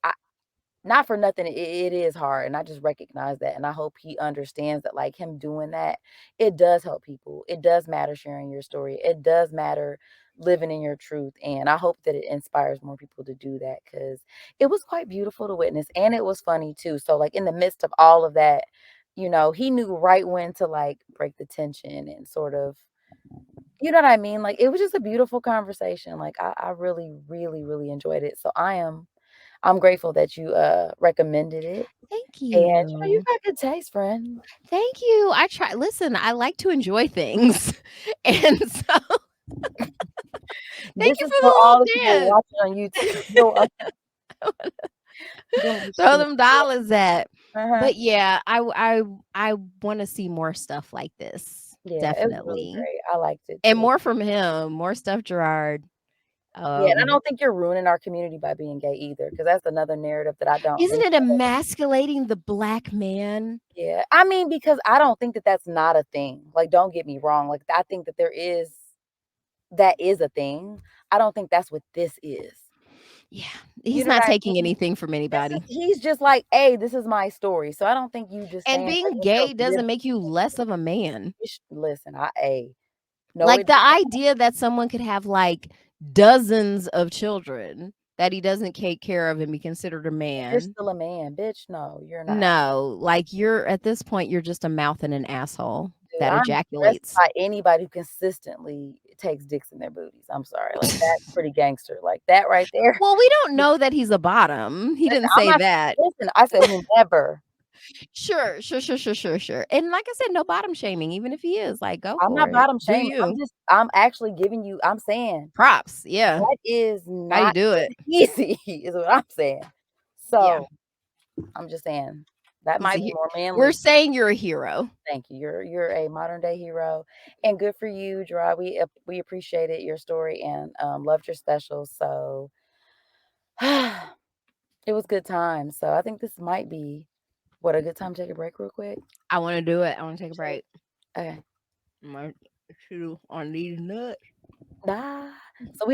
Speaker 1: not for nothing, it is hard, and I just recognize that, and I hope he understands that, like, him doing that, it does help people. It does matter sharing your story. It does matter living in your truth, and I hope that it inspires more people to do that because it was quite beautiful to witness, and it was funny too. So, like, in the midst of all of that, he knew right when to, like, break the tension and sort of you know what I mean? Like, it was just a beautiful conversation. Like, I really, really, really enjoyed it. So I'm grateful that you, recommended it,
Speaker 2: Thank
Speaker 1: and, you
Speaker 2: you.
Speaker 1: got good taste, friend.
Speaker 2: Thank you. I try listen, I like to enjoy things. And so, thank
Speaker 1: This
Speaker 2: you
Speaker 1: is
Speaker 2: for
Speaker 1: for
Speaker 2: the
Speaker 1: all the
Speaker 2: little
Speaker 1: people
Speaker 2: dance.
Speaker 1: watching on YouTube. You're welcome. Doing my
Speaker 2: Throw
Speaker 1: shit.
Speaker 2: them dollars at.
Speaker 1: Uh-huh.
Speaker 2: But yeah, I wanna see more stuff like this,
Speaker 1: Yeah, it was really
Speaker 2: definitely.
Speaker 1: great. I liked it
Speaker 2: And
Speaker 1: too.
Speaker 2: more from him, more stuff, Gerard.
Speaker 1: Yeah, and I don't think you're ruining our community by being gay either, because that's another narrative that I don't
Speaker 2: Isn't it
Speaker 1: enjoy.
Speaker 2: emasculating the black man?
Speaker 1: Yeah, I mean, because I don't think that that's not a thing. Like, don't get me wrong. Like, I think that that is a thing. I don't think that's what this is.
Speaker 2: Yeah,
Speaker 1: You
Speaker 2: he's
Speaker 1: know what
Speaker 2: not
Speaker 1: I
Speaker 2: taking
Speaker 1: mean?
Speaker 2: anything from anybody.
Speaker 1: He's just like, "Hey, this is my story." So I don't think you just
Speaker 2: And
Speaker 1: saying
Speaker 2: being
Speaker 1: bringing your
Speaker 2: gay doesn't
Speaker 1: lived
Speaker 2: make you less of a man.
Speaker 1: listen, no,
Speaker 2: Like,
Speaker 1: it
Speaker 2: the idea that someone could have, like, dozens of children that he doesn't take care of and be considered a
Speaker 1: you're
Speaker 2: man.
Speaker 1: still a man, bitch. No, you're not.
Speaker 2: No, like, you're at this point, you're just a mouth and an asshole
Speaker 1: Dude,
Speaker 2: that
Speaker 1: I'm impressed
Speaker 2: ejaculates.
Speaker 1: by anybody who consistently takes dicks in their booties. I'm sorry. Like, that's pretty gangster. Like, that right there.
Speaker 2: Well, we don't know that he's a bottom. He
Speaker 1: Listen,
Speaker 2: didn't
Speaker 1: I'm
Speaker 2: say
Speaker 1: not
Speaker 2: that.
Speaker 1: listen, I said whomever.
Speaker 2: Sure, sure, sure, sure, sure, sure. And like I said, no bottom shaming, even if he is, like, go
Speaker 1: I'm
Speaker 2: for
Speaker 1: not
Speaker 2: it.
Speaker 1: bottom
Speaker 2: Do
Speaker 1: shaming.
Speaker 2: you.
Speaker 1: I'm actually giving you I'm saying
Speaker 2: Props, yeah.
Speaker 1: that is
Speaker 2: How do you
Speaker 1: not
Speaker 2: do it?
Speaker 1: easy is what I'm saying.
Speaker 2: Yeah,
Speaker 1: So, I'm just saying that
Speaker 2: he's
Speaker 1: might
Speaker 2: a
Speaker 1: be
Speaker 2: he
Speaker 1: more
Speaker 2: we're
Speaker 1: manly.
Speaker 2: saying you're a hero.
Speaker 1: Thank you. You're a modern day hero, and good for you, Gerard. We appreciated your story and loved your special. So it was good time. So I think this might be what a good time to take a break real quick.
Speaker 2: I wanna do it. I wanna take a
Speaker 1: Check.
Speaker 2: break.
Speaker 1: Okay.
Speaker 2: Imma chew on these nuts.
Speaker 1: Bye. So we